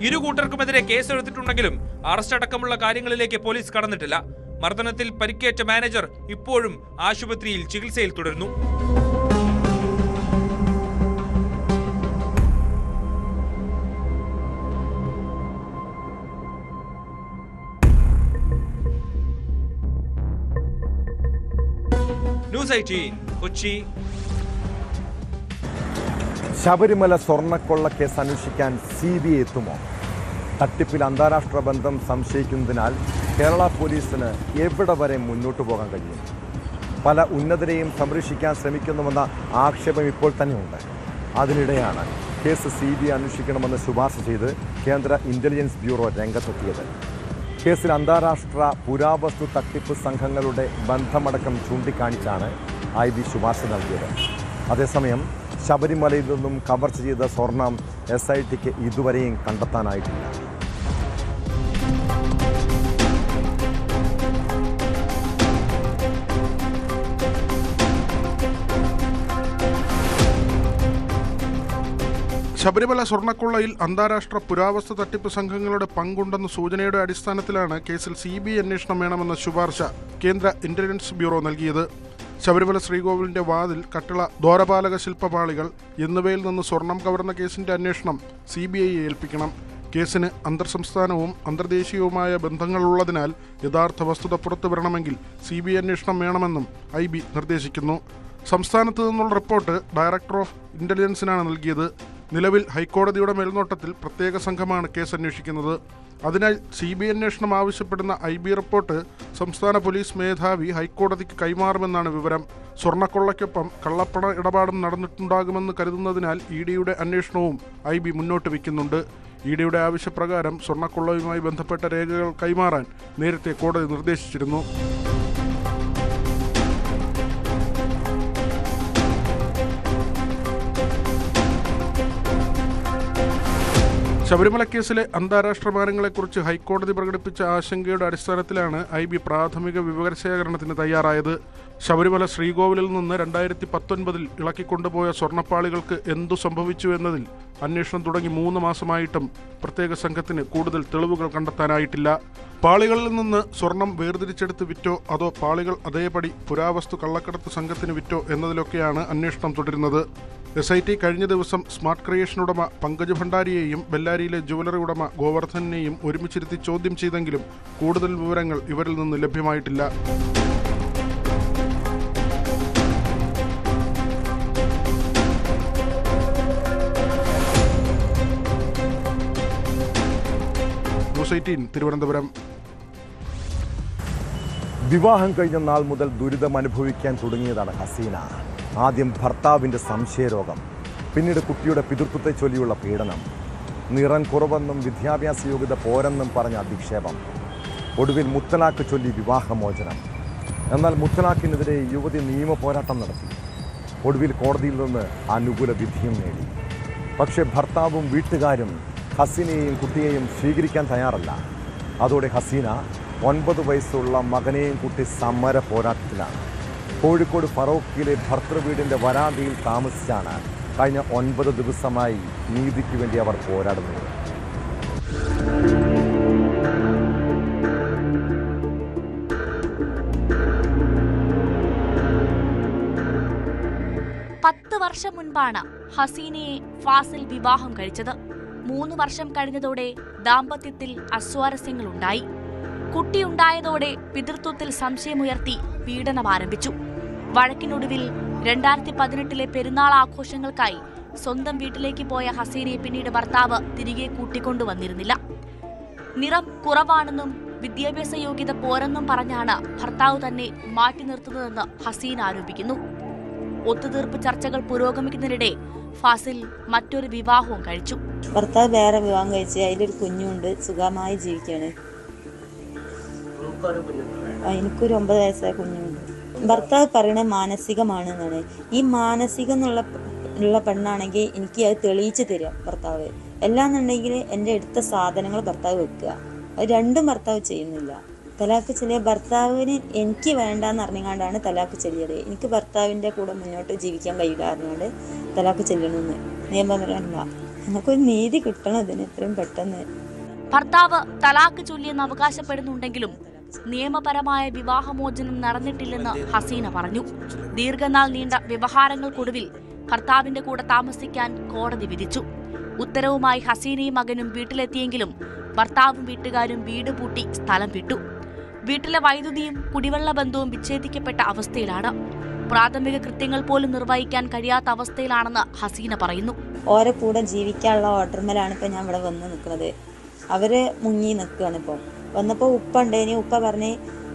ഇരു കൂട്ടർക്കുമെതിരെ കേസെടുത്തിട്ടുണ്ടെങ്കിലും അറസ്റ്റ് അടക്കമുള്ള കാര്യങ്ങളിലേക്ക് പോലീസ് കടന്നിട്ടില്ല. മർദ്ദനത്തിൽ പരിക്കേറ്റ മാനേജർ ഇപ്പോഴും ആശുപത്രിയിൽ ചികിത്സയിൽ തുടരുന്നു. ന്യൂസ് 18 കൊച്ചി. ശബരിമല സ്വർണ്ണക്കൊള്ള കേസ് അന്വേഷിക്കാൻ CBI എത്തുമോ? തട്ടിപ്പിൽ അന്താരാഷ്ട്ര ബന്ധം സംശയിക്കുന്നതിനാൽ കേരള പോലീസിന് എവിടെ വരെ മുന്നോട്ട് പോകാൻ കഴിയും? പല ഉന്നതരെയും സംരക്ഷിക്കാൻ ശ്രമിക്കുന്നുവെന്ന ആക്ഷേപം ഇപ്പോൾ തന്നെയുണ്ട്. അതിനിടെയാണ് കേസ് CBI അന്വേഷിക്കണമെന്ന് ശുപാർശ ചെയ്ത് കേന്ദ്ര ഇന്റലിജൻസ് ബ്യൂറോ രംഗത്തെത്തിയത്. കേസിൽ അന്താരാഷ്ട്ര പുരാവസ്തു തട്ടിപ്പ് സംഘങ്ങളുടെ ബന്ധമടക്കം ചൂണ്ടിക്കാണിച്ചാണ് IB ശുപാർശ നൽകിയത്. അതേസമയം ശബരിമലയിൽ നിന്നും കവർച്ച ചെയ്ത സ്വർണം SITക്ക് ഇതുവരെയും കണ്ടെത്താനായിട്ടില്ല. ശബരിമല സ്വർണ്ണക്കൊള്ളയിൽ അന്താരാഷ്ട്ര പുരാവസ്തു തട്ടിപ്പ് സംഘങ്ങളുടെ പങ്കുണ്ടെന്ന സൂചനയുടെ അടിസ്ഥാനത്തിലാണ് കേസിൽ CBI അന്വേഷണം വേണമെന്ന ശുപാർശ കേന്ദ്ര ഇന്റലിജൻസ് ബ്യൂറോ നൽകിയത്. ശബരിമല ശ്രീകോവിലിന്റെ വാതിൽ, കട്ടിള, ദ്വാരപാലക ശില്പപാളികൾ എന്നിവയിൽ നിന്ന് സ്വർണം കവർന്ന കേസിന്റെ അന്വേഷണം CBIയെ ഏൽപ്പിക്കണം. കേസിന് അന്തർസംസ്ഥാനവും അന്തർദേശീയവുമായ ബന്ധങ്ങളുള്ളതിനാൽ യഥാർത്ഥ വസ്തുത പുറത്തു വരണമെങ്കിൽ CBI അന്വേഷണം വേണമെന്നും IB നിർദ്ദേശിക്കുന്നു. സംസ്ഥാനത്ത് നിന്നുള്ള റിപ്പോർട്ട് ഡയറക്ടർ ഓഫ് ഇന്റലിജൻസിനാണ് നൽകിയത്. നിലവിൽ ഹൈക്കോടതിയുടെ മേൽനോട്ടത്തിൽ പ്രത്യേക സംഘമാണ് കേസ് അന്വേഷിക്കുന്നത്. അതിനാൽ CBI അന്വേഷണം ആവശ്യപ്പെടുന്ന IB റിപ്പോർട്ട് സംസ്ഥാന പോലീസ് മേധാവി ഹൈക്കോടതിക്ക് കൈമാറുമെന്നാണ് വിവരം. സ്വർണ്ണക്കൊള്ളയ്ക്കൊപ്പം കള്ളപ്പണ ഇടപാടും നടന്നിട്ടുണ്ടാകുമെന്ന് കരുതുന്നതിനാൽ EDയുടെ അന്വേഷണവും IB മുന്നോട്ട് വയ്ക്കുന്നുണ്ട്. EDയുടെ ആവശ്യപ്രകാരം സ്വർണ്ണക്കൊള്ളയുമായി ബന്ധപ്പെട്ട രേഖകൾ കൈമാറാൻ നേരത്തെ കോടതി നിർദ്ദേശിച്ചിരുന്നു. ശബരിമല കേസിലെ അന്താരാഷ്ട്ര മാനങ്ങളെക്കുറിച്ച് ഹൈക്കോടതി പ്രകടിപ്പിച്ച ആശങ്കയുടെ അടിസ്ഥാനത്തിലാണ് IB പ്രാഥമിക വിവരശേഖരണത്തിന് തയ്യാറായത്. ശബരിമല ശ്രീകോവിലിൽ നിന്ന് 2019 ഇളക്കിക്കൊണ്ടുപോയ സ്വർണ്ണപ്പാളികൾക്ക് എന്തു സംഭവിച്ചു എന്നതിൽ അന്വേഷണം തുടങ്ങി 3 മാസമായിട്ടും പ്രത്യേക സംഘത്തിന് കൂടുതൽ തെളിവുകൾ കണ്ടെത്താനായിട്ടില്ല. പാളികളിൽ നിന്ന് സ്വർണം വേർതിരിച്ചെടുത്ത് വിറ്റോ അതോ പാളികൾ അതേപടി പുരാവസ്തു കള്ളക്കടത്ത് സംഘത്തിന് വിറ്റോ എന്നതിലൊക്കെയാണ് അന്വേഷണം തുടരുന്നത്. SIT കഴിഞ്ഞ ദിവസം സ്മാർട്ട് ക്രിയേഷൻ ഉടമ പങ്കജ് ഭണ്ഡാരിയെയും ബെല്ലാരിയിലെ ജുവലറി ഉടമ ഗോവർദ്ധനെയും ഒരുമിച്ചിരുത്തി ചോദ്യം ചെയ്തെങ്കിലും കൂടുതൽ വിവരങ്ങൾ ഇവരിൽ നിന്ന് ലഭ്യമായിട്ടില്ല. തിരുവനന്തപുരം. വിവാഹം കഴിഞ്ഞ നാൾ മുതൽ ദുരിതം അനുഭവിക്കാൻ തുടങ്ങിയതാണ് ഹസീന. ആദ്യം ഭർത്താവിൻ്റെ സംശയരോഗം, പിന്നീട് കുട്ടിയുടെ പിതൃത്വത്തെ ചൊല്ലിയുള്ള പീഡനം, നിറം കുറവെന്നും വിദ്യാഭ്യാസ യോഗ്യത പോരെന്നും പറഞ്ഞ അധിക്ഷേപം, ഒടുവിൽ മുത്തലാഖ് ചൊല്ലി വിവാഹമോചനം. എന്നാൽ മുത്തലാഖിനെതിരെ യുവതി നിയമ പോരാട്ടം നടത്തി. ഒടുവിൽ കോടതിയിൽ നിന്ന് അനുകൂല വിധിയും നേടി. പക്ഷേ ഭർത്താവും വീട്ടുകാരും ഹസീനയെയും കുട്ടിയെയും സ്വീകരിക്കാൻ തയ്യാറല്ല. അതോടെ ഹസീന 9 വയസ്സുള്ള മകനെയും കുട്ടി സമര പോരാട്ടത്തിലാണ്. കോഴിക്കോട് ഫറോക്കിലെ ഭർത്തൃവീടിൻ്റെ വരാന്തയിൽ താമസിച്ചാണ് കഴിഞ്ഞ 9 ദിവസമായി നീതിക്ക് വേണ്ടി അവർ പോരാടുന്നത്. വർഷം മുൻപാണ് ഹസീനയെ ഫാസിൽ വിവാഹം കഴിച്ചത്. 3 വർഷം കഴിഞ്ഞതോടെ ദാമ്പത്യത്തിൽ അസ്വാരസ്യങ്ങളുണ്ടായി. കുട്ടിയുണ്ടായതോടെ പിതൃത്വത്തിൽ സംശയമുയർത്തി പീഡനം ആരംഭിച്ചു. വഴക്കിനൊടുവിൽ 2018 പെരുന്നാൾ ആഘോഷങ്ങൾക്കായി സ്വന്തം വീട്ടിലേക്ക് പോയ ഹസീനയെ പിന്നീട് ഭർത്താവ് തിരികെ കൂട്ടിക്കൊണ്ടുവന്നിരുന്നില്ല. നിറം കുറവാണെന്നും വിദ്യാഭ്യാസ യോഗ്യത പോരെന്നും പറഞ്ഞാണ് ഭർത്താവ് തന്നെ മാറ്റി നിർത്തുന്നതെന്ന് ഹസീന ആരോപിക്കുന്നു. ഒത്തുതീർപ്പ് ചർച്ചകൾ പുരോഗമിക്കുന്നതിനിടെ ഫാസിൽ മറ്റൊരു വിവാഹവും കഴിച്ചു. ഭർത്താവ് വേറെ വിവാഹം കഴിച്ച് അതിലൊരു കുഞ്ഞുണ്ട്, സുഖമായി ജീവിക്കാണ്. എനിക്കൊരു 9 വയസ്സായ കുഞ്ഞുണ്ട്. ഭർത്താവ് പറയണത് മാനസികമാണെന്നാണ്. ഈ മാനസികം ഉള്ള പെണ്ണാണെങ്കിൽ എനിക്ക് അത് തെളിയിച്ചു തരാം ഭർത്താവ്. എല്ലാന്നുണ്ടെങ്കിൽ എൻ്റെ എടുത്ത സാധനങ്ങൾ ഭർത്താവ് വെക്കുക. അത് രണ്ടും ഭർത്താവ് ചെയ്യുന്നില്ല. തലാക്ക് ചെല്ലിയ ഭർത്താവിന് എനിക്ക് വേണ്ടാന്ന് അറിഞ്ഞുകൊണ്ടാണ് തലാക്ക് ചെല്ലിയത്. എനിക്ക് ഭർത്താവിൻ്റെ കൂടെ മുന്നോട്ട് ജീവിക്കാൻ കഴിയില്ല അറിഞ്ഞുകൊണ്ട് തലാക്ക് ചെല്ലണമെന്ന് നിയമപരമല്ല. നമുക്കൊരു നീതി കിട്ടണം ഇതിന് എത്രയും പെട്ടെന്ന്. ഭർത്താവ് തലാക്ക് ചൊല്ലിയെന്ന് അവകാശപ്പെടുന്നുണ്ടെങ്കിലും നിയമപരമായ വിവാഹമോചനം നടന്നിട്ടില്ലെന്ന് ഹസീന പറഞ്ഞു. ദീർഘനാൾ നീണ്ട വ്യവഹാരങ്ങൾക്കൊടുവിൽ ഭർത്താവിന്റെ കൂടെ താമസിക്കാൻ കോടതി വിധിച്ചു. ഉത്തരവുമായി ഹസീനയും മകനും വീട്ടിലെത്തിയെങ്കിലും ഭർത്താവും വീട്ടുകാരും വീട് പൂട്ടി സ്ഥലം വിട്ടു. വീട്ടിലെ വൈദ്യുതിയും കുടിവെള്ള ബന്ധവും വിച്ഛേദിക്കപ്പെട്ട അവസ്ഥയിലാണ്. പ്രാഥമിക കൃത്യങ്ങൾ പോലും നിർവഹിക്കാൻ കഴിയാത്ത അവസ്ഥയിലാണെന്ന് ഹസീന പറയുന്നു. ഓരോ കൂടെ ജീവിക്കാനുള്ള ഓർഡർമേലാണ് ഇപ്പൊ ഞാൻ ഇവിടെ വന്ന് നിൽക്കുന്നത്. അവര് മുങ്ങി നിൽക്കുകയാണ്. ഇപ്പോൾ വന്നപ്പോൾ ഉപ്പ ഉണ്ടേനി. ഉപ്പ പറഞ്ഞ്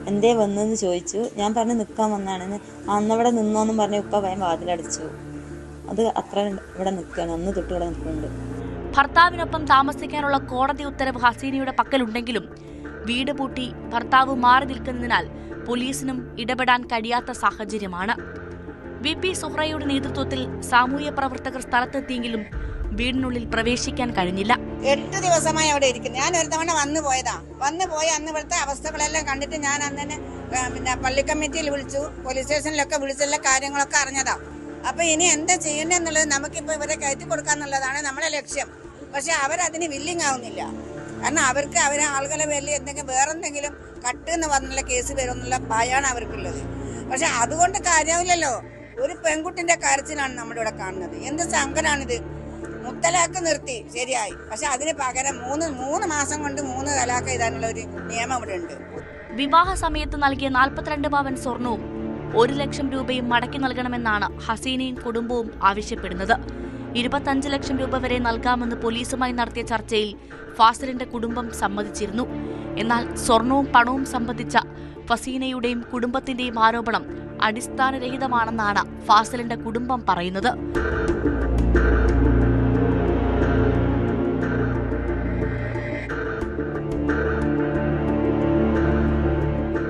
എന്തേ വന്നെന്ന് ചോദിച്ചു. ഞാൻ പറഞ്ഞ് നിൽക്കാൻ വന്നാണെന്ന്. അന്നവിടെ നിന്നോന്നും പറഞ്ഞ് ഉപ്പ ഭയം വാതിലടച്ചു. അത് അത്ര ഇവിടെ നിൽക്കുകയാണ്. അന്ന് തൊട്ട് ഇവിടെ നിൽക്കുന്നുണ്ട്. ഭർത്താവിനൊപ്പം താമസിക്കാനുള്ള കോടതി ഉത്തരവ് ഹസീനയുടെ പക്കലുണ്ടെങ്കിലും വീട് പൂട്ടി ഭർത്താവ് മാറി നിൽക്കുന്നതിനാൽ പോലീസിനും ഇടപെടാൻ കഴിയാത്ത സാഹചര്യമാണ്. VP സുഹ്റയുടെ നേതൃത്വത്തിൽ സാമൂഹ്യ പ്രവർത്തകർ സ്ഥലത്തെത്തിയെങ്കിലും വീടിനുള്ളിൽ പ്രവേശിക്കാൻ കഴിഞ്ഞില്ല. 8 ദിവസമായി അവിടെ ഇരിക്കുന്നു. ഞാൻ ഒരു തവണ വന്നു പോയ അന്ന് ഇവിടുത്തെ അവസ്ഥകളെല്ലാം കണ്ടിട്ട് ഞാൻ അന്നെ പള്ളി കമ്മിറ്റിയിൽ വിളിച്ചു, പോലീസ് സ്റ്റേഷനിലൊക്കെ വിളിച്ചുള്ള കാര്യങ്ങളൊക്കെ അറിഞ്ഞതാ. അപ്പൊ ഇനി എന്താ ചെയ്യണ്ടെന്നുള്ളത് നമുക്കിപ്പോ ഇവരെ കയറ്റി കൊടുക്കാന്നുള്ളതാണ് നമ്മുടെ ലക്ഷ്യം. പക്ഷെ അവരതിന് വില്ലിങ് ആവുന്നില്ല. കാരണം അവർക്ക് ആളുകളെ വലിയ വേറെന്തെങ്കിലും കട്ടെന്ന് പറഞ്ഞുള്ള കേസ് വരുമെന്നുള്ള ഭയമാണ് അവർക്കുള്ളത്. പക്ഷെ അതുകൊണ്ട് കാര്യമില്ലല്ലോ. ഒരു പെൺകുട്ടിന്റെ കരച്ചിലാണ് നമ്മളിവിടെ കാണുന്നത്. എന്ത് സങ്കടമാണിത്. മുത്തലാക്ക് നിർത്തി ശരിയായി, പക്ഷെ അതിന് പകരം 3 മാസം കൊണ്ട് 3 തലാക്ക് എഴുതാനുള്ള ഒരു നിയമം ഇവിടെ ഉണ്ട്. വിവാഹ സമയത്ത് നൽകിയ 42 പവൻ സ്വർണവും 1 ലക്ഷം രൂപയും മടക്കി നൽകണമെന്നാണ് ഹസീനയും കുടുംബവും ആവശ്യപ്പെടുന്നത്. 25 ലക്ഷം രൂപ വരെ നൽകാമെന്ന് പോലീസുമായി നടത്തിയ ചർച്ചയിൽ ഫാസിലിന്റെ കുടുംബം സമ്മതിച്ചിരുന്നു. എന്നാൽ സ്വർണവും പണവും സംബന്ധിച്ച ഫസീനയുടെയും കുടുംബത്തിന്റെയും ആരോപണം അടിസ്ഥാനരഹിതമാണെന്നാണ് ഫാസിലിന്റെ കുടുംബം പറയുന്നത്.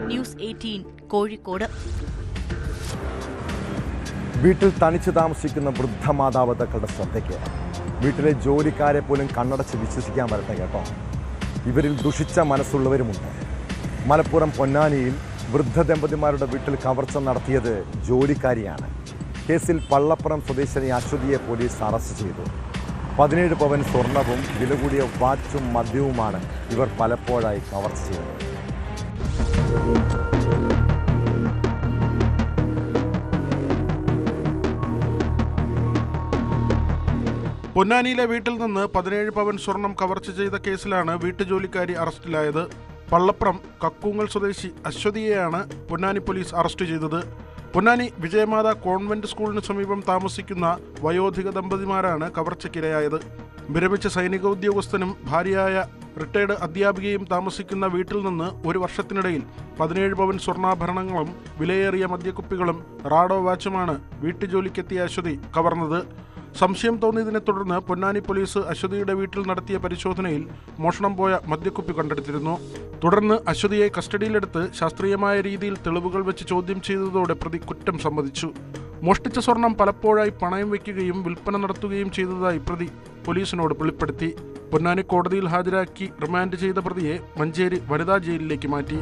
ന്യൂസ് 18 കോഴിക്കോട്. വീട്ടിൽ തനിച്ച് താമസിക്കുന്ന വൃദ്ധമാതാപിതാക്കളുടെ ശ്രദ്ധയ്ക്ക് വീട്ടിലെ ജോലിക്കാരെ പോലും കണ്ണടച്ച് വിശ്വസിക്കാൻ വരട്ടെ കേട്ടോ. ഇവരിൽ ദുഷിച്ച മനസ്സുള്ളവരുമുണ്ട്. മലപ്പുറം പൊന്നാനിയിൽ വൃദ്ധ ദമ്പതിമാരുടെ വീട്ടിൽ കവർച്ച നടത്തിയത് ജോലിക്കാരിയാണ്. കേസിൽ പള്ളപ്പുറം സ്വദേശിനി അശ്വതിയെ പോലീസ് അറസ്റ്റ് ചെയ്തു. 17 പവൻ സ്വർണവും വില കൂടിയ വാച്ചും മദ്യവുമാണ് ഇവർ പലപ്പോഴായി കവർച്ച ചെയ്തത്. പൊന്നാനിയിലെ വീട്ടിൽ നിന്ന് 17 പവൻ സ്വർണം കവർച്ച ചെയ്ത കേസിലാണ് വീട്ടുജോലിക്കാരി അറസ്റ്റിലായത്. പള്ളപ്രം കക്കൂങ്ങൽ സ്വദേശി അശ്വതിയെയാണ് പൊന്നാനി പോലീസ് അറസ്റ്റ് ചെയ്തത്. പൊന്നാനി വിജയമാത കോൺവെന്റ് സ്കൂളിന് സമീപം താമസിക്കുന്ന വയോധിക ദമ്പതിമാരാണ് കവർച്ചയ്ക്കിരയായത്. വിരമിച്ച സൈനിക ഉദ്യോഗസ്ഥനും ഭാര്യയായ റിട്ടയർഡ് അധ്യാപികയും താമസിക്കുന്ന വീട്ടിൽ നിന്ന് ഒരു വർഷത്തിനിടയിൽ 17 പവൻ സ്വർണ്ണാഭരണങ്ങളും വിലയേറിയ മദ്യക്കുപ്പികളും റാഡോ വാച്ചുമാണ് വീട്ടുജോലിക്കെത്തിയ അശ്വതി കവർന്നത്. സംശയം തോന്നിയതിനെ തുടർന്ന് പൊന്നാനി പോലീസ് അശ്വതിയുടെ വീട്ടിൽ നടത്തിയ പരിശോധനയിൽ മോഷണം പോയ മദ്യക്കുപ്പി കണ്ടെടുത്തിരുന്നു. തുടർന്ന് അശ്വതിയെ കസ്റ്റഡിയിലെടുത്ത് ശാസ്ത്രീയമായ രീതിയിൽ തെളിവുകൾ വെച്ച് ചോദ്യം ചെയ്തതോടെ പ്രതി കുറ്റം സമ്മതിച്ചു. മോഷ്ടിച്ച സ്വർണം പലപ്പോഴായി പണയം വയ്ക്കുകയും വിൽപ്പന നടത്തുകയും ചെയ്തതായി പ്രതി പോലീസിനോട് വെളിപ്പെടുത്തി. പൊന്നാനി കോടതിയിൽ ഹാജരാക്കി റിമാൻഡ് ചെയ്ത പ്രതിയെ മഞ്ചേരി വനിതാ ജയിലിലേക്ക് മാറ്റി.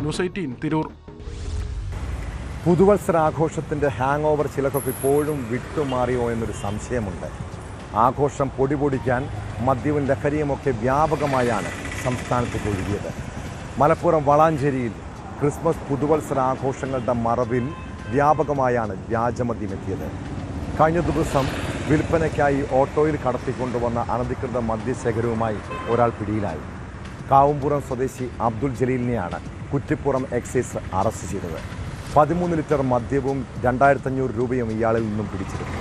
ന്യൂസ് 18 തിരൂർ. പുതുവത്സരാഘോഷത്തിൻ്റെ ഹാങ് ഓവർ ചിലർക്കൊക്കെ ഇപ്പോഴും വിട്ടുമാറിയോ എന്നൊരു സംശയമുണ്ട്. ആഘോഷം പൊടിപൊടിക്കാൻ മദ്യവും ലഹരിയുമൊക്കെ വ്യാപകമായാണ് സംസ്ഥാനത്തേക്ക് ഒഴുകിയത്. മലപ്പുറം വളാഞ്ചേരിയിൽ ക്രിസ്മസ് പുതുവത്സരാഘോഷങ്ങളുടെ മറവിൽ വ്യാപകമായാണ് വ്യാജമദ്യമെത്തിയത്. കഴിഞ്ഞ ദിവസം വിൽപ്പനയ്ക്കായി ഓട്ടോയിൽ കടത്തിക്കൊണ്ടുവന്ന അനധികൃത മദ്യശേഖരവുമായി ഒരാൾ പിടിയിലായി. കാവുംപുറം സ്വദേശി അബ്ദുൽ ജലീലിനെയാണ് കുറ്റിപ്പുറം എക്സൈസ് അറസ്റ്റ് ചെയ്തത്. 13 ലിറ്റർ മദ്യവും 2500 രൂപയും ഇയാളിൽ നിന്നും പിടിച്ചെടുത്തു.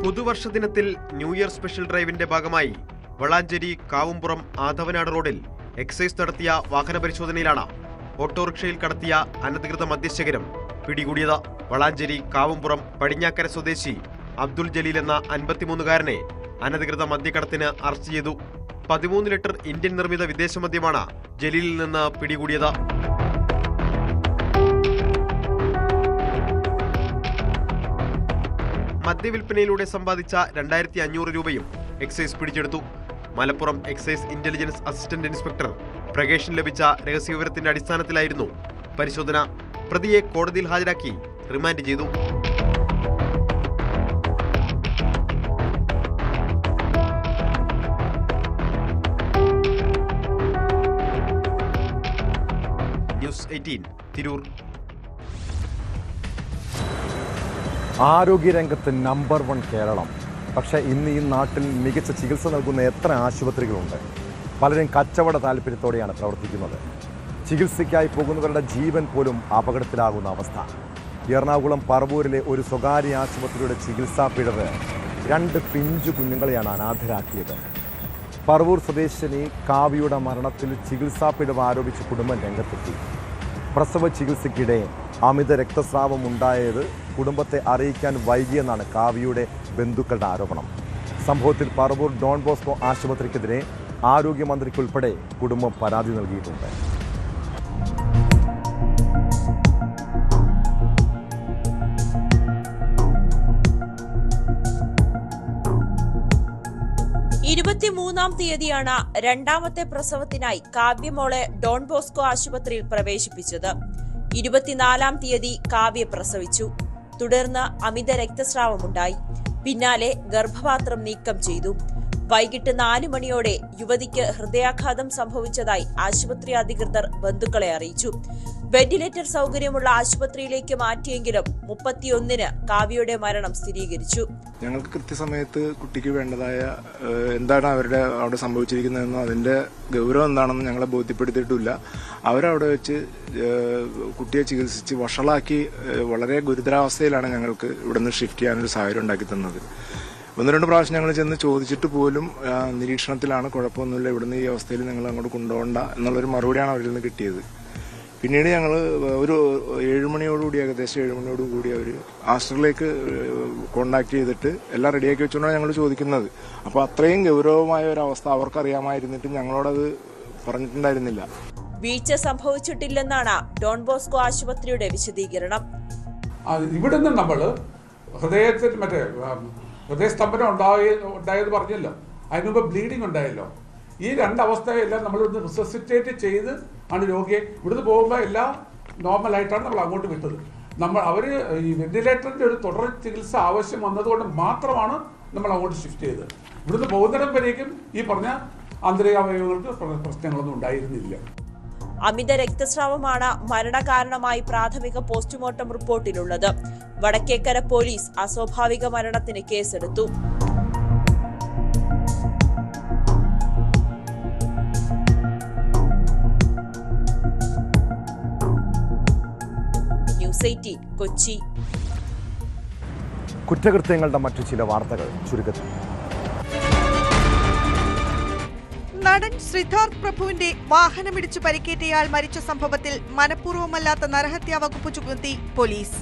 പുതുവർഷ ദിനത്തിൽ ന്യൂ ഇയർ സ്പെഷ്യൽ ഡ്രൈവിന്റെ ഭാഗമായി വളാഞ്ചേരി കാവുംപുറം ആദവനാട് റോഡിൽ എക്സൈസ് നടത്തിയ വാഹന പരിശോധനയിലാണ് ഓട്ടോറിക്ഷയിൽ കടത്തിയ അനധികൃത മദ്യശേഖരം പിടികൂടിയത്. വളാഞ്ചേരി കാവുംപുറം പടിഞ്ഞാക്കര സ്വദേശി അബ്ദുൽ ജലീൽ എന്ന 53-കാരനെ അനധികൃത മദ്യക്കടത്തിന് അറസ്റ്റ് ചെയ്തു. 13 ലിറ്റർ ഇന്ത്യൻ നിർമ്മിത വിദേശ മദ്യമാണ് ജലീലിൽ നിന്ന് പിടികൂടിയത്. മദ്യവിൽപ്പനയിലൂടെ സമ്പാദിച്ച 2500 രൂപയും എക്സൈസ് പിടിച്ചെടുത്തു. Malappuram excise intelligence assistant inspector പ്രകേഷിന് ലഭിച്ച രഹസ്യവിവരത്തിന്റെ അടിസ്ഥാനത്തിലായിരുന്നു പരിശോധന. പ്രതിയെ കോടതിയിൽ ഹാജരാക്കി റിമാൻഡ് ചെയ്തു. ന്യൂസ് 18 തിരൂർ. ആരോഗ്യരംഗത്ത് നമ്പർ 1 കേരളം. പക്ഷേ ഇന്ന് ഈ നാട്ടിൽ മികച്ച ചികിത്സ നൽകുന്ന എത്ര ആശുപത്രികളുണ്ട്? പലരും കച്ചവട താല്പര്യത്തോടെയാണ് പ്രവർത്തിക്കുന്നത്. ചികിത്സയ്ക്കായി പോകുന്നവരുടെ ജീവൻ പോലും അപകടത്തിലാകുന്ന അവസ്ഥ. എറണാകുളം പറവൂരിലെ ഒരു സ്വകാര്യ ആശുപത്രിയുടെ ചികിത്സാ പിഴവ് 2 പിഞ്ചു കുഞ്ഞുങ്ങളെയാണ് അനാഥരാക്കിയത്. പറവൂർ സ്വദേശിനി കാവ്യയുടെ മരണത്തിൽ ചികിത്സാ പിഴവ് ആരോപിച്ച് കുടുംബം രംഗത്തെത്തി. പ്രസവ ചികിത്സയ്ക്കിടെ അമിത രക്തസ്രാവം ഉണ്ടായത് കുടുംബത്തെ അറിയിക്കാൻ വൈകിയെന്നാണ് കാവ്യയുടെ ബന്ധുക്കളുടെ ആരോപണം. സംഭവത്തിൽ പറവൂർ ഡോൺ ബോസ്കോ ആശുപത്രിക്കെതിരെ ആരോഗ്യമന്ത്രിക്കുൾപ്പെടെ കുടുംബം പരാതി നൽകിയിട്ടുണ്ട്. ാം തീയതിയാണ് രണ്ടാമത്തെ പ്രസവത്തിനായി കാവ്യമോളെ ഡോൺ ബോസ്കോ ആശുപത്രിയിൽ പ്രവേശിപ്പിച്ചത്. 24-ാം തീയതി കാവ്യ പ്രസവിച്ചു. തുടർന്ന് അമിത രക്തസ്രാവമുണ്ടായി. പിന്നാലെ ഗർഭപാത്രം നീക്കം ചെയ്തു. വൈകിട്ട് 4 മണിയോടെ യുവതിക്ക് ഹൃദയാഘാതം സംഭവിച്ചതായി ആശുപത്രി അധികൃതർ ബന്ധുക്കളെ അറിയിച്ചു. വെന്റിലേറ്റർ സൗകര്യമുള്ള ആശുപത്രിയിലേക്ക് മാറ്റിയെങ്കിലും 31-ന് കാവ്യയുടെ മരണം സ്ഥിരീകരിച്ചു. ഞങ്ങൾക്ക് കൃത്യസമയത്ത് കുട്ടിക്ക് വേണ്ടതായ എന്താണ് അവിടെ സംഭവിച്ചിരിക്കുന്നതെന്നോ അതിന്റെ ഗൗരവം എന്താണെന്ന് ഞങ്ങളെ ബോധ്യപ്പെടുത്തിയിട്ടില്ല. അവരവിടെ വെച്ച് കുട്ടിയെ ചികിത്സിച്ച് വഷളാക്കി വളരെ ഗുരുതരാവസ്ഥയിലാണ് ഞങ്ങൾക്ക് ഇവിടുന്ന് ഷിഫ്റ്റ് ചെയ്യാനൊരു സാഹചര്യം ഉണ്ടാക്കി തന്നത്. 1-2 പ്രാവശ്യം ഞങ്ങൾ ചെന്ന് ചോദിച്ചിട്ട് പോലും നിരീക്ഷണത്തിലാണ്, കുഴപ്പമൊന്നുമില്ല, ഇവിടുന്ന് ഈ അവസ്ഥയിൽ നിങ്ങൾ അങ്ങോട്ട് കൊണ്ടുപോകണ്ട എന്നുള്ളൊരു മറുപടിയാണ് അവരിൽ നിന്ന് കിട്ടിയത്. പിന്നീട് ഞങ്ങൾ ഒരു 7 മണിയോടുകൂടി, ഏകദേശം 7 മണിയോടുകൂടി അവർ ആസ്റ്ററിലേക്ക് കോണ്ടാക്ട് ചെയ്തിട്ട് എല്ലാം റെഡിയാക്കി വെച്ചുകൊണ്ടാണ് ഞങ്ങൾ ചോദിക്കുന്നത്. അപ്പോൾ അത്രയും ഗൗരവമായ ഒരു അവസ്ഥ അവർക്കറിയാമായിരുന്നിട്ട് ഞങ്ങളോടത് പറഞ്ഞിട്ടുണ്ടായിരുന്നില്ല. വീഴ്ച സംഭവിച്ചിട്ടില്ലെന്നാണ് ഡോൺ ബോസ്കോ ആശുപത്രിയുടെ വിശദീകരണം. ഇവിടുന്ന് നമ്മൾ ഹൃദയത്തിൽ ഹൃദയസ്തംഭനം ഉണ്ടായത് പറഞ്ഞല്ലോ, അതിന് മുമ്പ് ബ്ലീഡിങ് ഉണ്ടായല്ലോ. ഈ രണ്ടവസ്ഥയെല്ലാം നമ്മൾ ഇവിടുന്ന് റിസസിറ്റേറ്റ് ചെയ്ത് ആണ് രോഗിയെ ഇവിടുന്ന് പോകുമ്പോൾ എല്ലാം നോർമലായിട്ടാണ് നമ്മൾ അങ്ങോട്ട് വിട്ടത്. അവർ ഈ വെന്റിലേറ്ററിൻ്റെ ഒരു തുടർ ചികിത്സ ആവശ്യം വന്നതുകൊണ്ട് മാത്രമാണ് നമ്മൾ അങ്ങോട്ട് ഷിഫ്റ്റ് ചെയ്തത്. ഇവിടുന്ന് പോകുന്നിടം വരേക്കും ഈ പറഞ്ഞ ആന്തരികാവയവങ്ങൾക്ക് പ്രശ്നങ്ങളൊന്നും ഉണ്ടായിരുന്നില്ല. അമിത രക്തസ്രാവമാണ് മരണകാരണമായി പ്രാഥമിക പോസ്റ്റ്മോർട്ടം റിപ്പോർട്ടിലുള്ളത്. വടക്കേക്കര പോലീസ് അസ്വാഭാവിക മരണത്തിന് കേസെടുത്തു. ന്യൂസ് 18 കൊച്ചി. കുറ്റകൃത്യങ്ങളുടെ മറ്റു ചില വാർത്തകൾ ചുരുക്കത്തിൽ. നടൻ സിദ്ധാർത്ഥ് പ്രഭുവിന്റെ വാഹനമിടിച്ചു പരിക്കേറ്റയാൾ മരിച്ച സംഭവത്തിൽ മനഃപൂർവ്വമല്ലാത്ത നരഹത്യാ വകുപ്പ് ചുമത്തി പോലീസ്.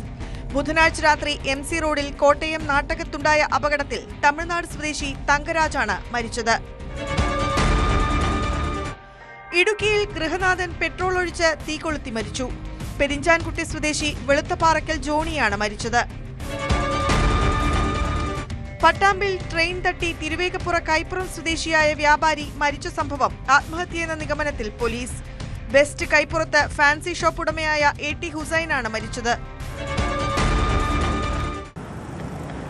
ബുധനാഴ്ച രാത്രി MC റോഡിൽ കോട്ടയം നാട്ടകത്തുണ്ടായ അപകടത്തിൽ തമിഴ്നാട് സ്വദേശി തങ്കരാജാണ് മരിച്ചത്. ഇടുക്കിയിൽ ഗൃഹനാഥൻ പെട്രോൾ ഒഴിച്ച് തീ കൊളുത്തി മരിച്ചു. പെരിഞ്ചാൻകുട്ടി സ്വദേശി വെളുത്തപ്പാറക്കൽ ജോണിയാണ് മരിച്ചത്. പട്ടാമ്പിൽ ട്രെയിൻ തട്ടി തിരുവേഗപ്പുറ കൈപ്പുറം സ്വദേശിയായ വ്യാപാരി മരിച്ച സംഭവം ആത്മഹത്യയെന്ന നിഗമനത്തിൽ പോലീസ്. വെസ്റ്റ് കൈപ്പുറത്ത് ഫാൻസി ഷോപ്പ് ഉടമയായ AT ഹുസൈനാണ് മരിച്ചത്.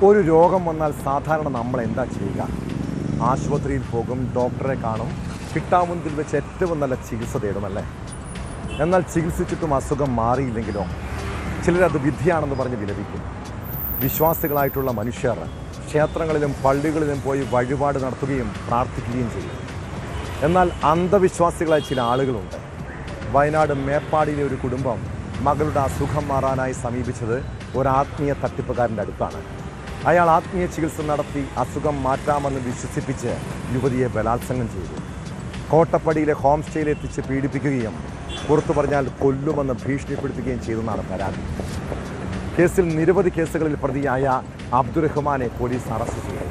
ഒരു രോഗം വന്നാൽ സാധാരണ നമ്മൾ എന്താ ചെയ്യുക? ആശുപത്രിയിൽ പോകും, ഡോക്ടറെ കാണും, കിട്ടാവുന്നതിൽ വെച്ച് ഏറ്റവും നല്ല ചികിത്സ തേടുമല്ലേ? എന്നാൽ ചികിത്സിച്ചിട്ടും അസുഖം മാറിയില്ലെങ്കിലോ? ചിലരത് വിധിയാണെന്ന് പറഞ്ഞ് വിലപിക്കും. വിശ്വാസികളായിട്ടുള്ള മനുഷ്യർ ക്ഷേത്രങ്ങളിലും പള്ളികളിലും പോയി വഴിപാട് നടത്തുകയും പ്രാർത്ഥിക്കുകയും ചെയ്യും. എന്നാൽ അന്ധവിശ്വാസികളായ ചില ആളുകളുണ്ട്. വയനാട് മേപ്പാടിയിലെ ഒരു കുടുംബം മകളുടെ അസുഖം മാറാനായി സമീപിച്ചത് ഒരു ആത്മീയ തട്ടിപ്പുകാരൻ്റെ അടുത്താണ്. അയാൾ ആത്മീയ ചികിത്സ നടത്തി അസുഖം മാറ്റാമെന്ന് വിശ്വസിപ്പിച്ച് യുവതിയെ ബലാത്സംഗം ചെയ്തു. കോട്ടപ്പടിയിലെ ഹോം സ്റ്റേയിൽ എത്തിച്ച് പീഡിപ്പിക്കുകയും പുറത്തു പറഞ്ഞാൽ കൊല്ലുമെന്ന് ഭീഷണിപ്പെടുത്തുകയും ചെയ്തെന്നാണ് പരാതി. കേസിൽ നിരവധി കേസുകളിൽ പ്രതിയായ അബ്ദുറഹ്മാനെ പോലീസ് അറസ്റ്റ് ചെയ്തു.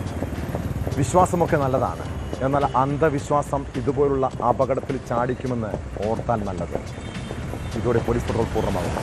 വിശ്വാസമൊക്കെ നല്ലതാണ്, എന്നാൽ അന്ധവിശ്വാസം ഇതുപോലുള്ള അപകടത്തിൽ ചാടിക്കുമെന്ന് ഓർത്താൽ നല്ലത്. ഇതോടെ പോലീസ് പട്രോൾ പൂർണ്ണമാകും.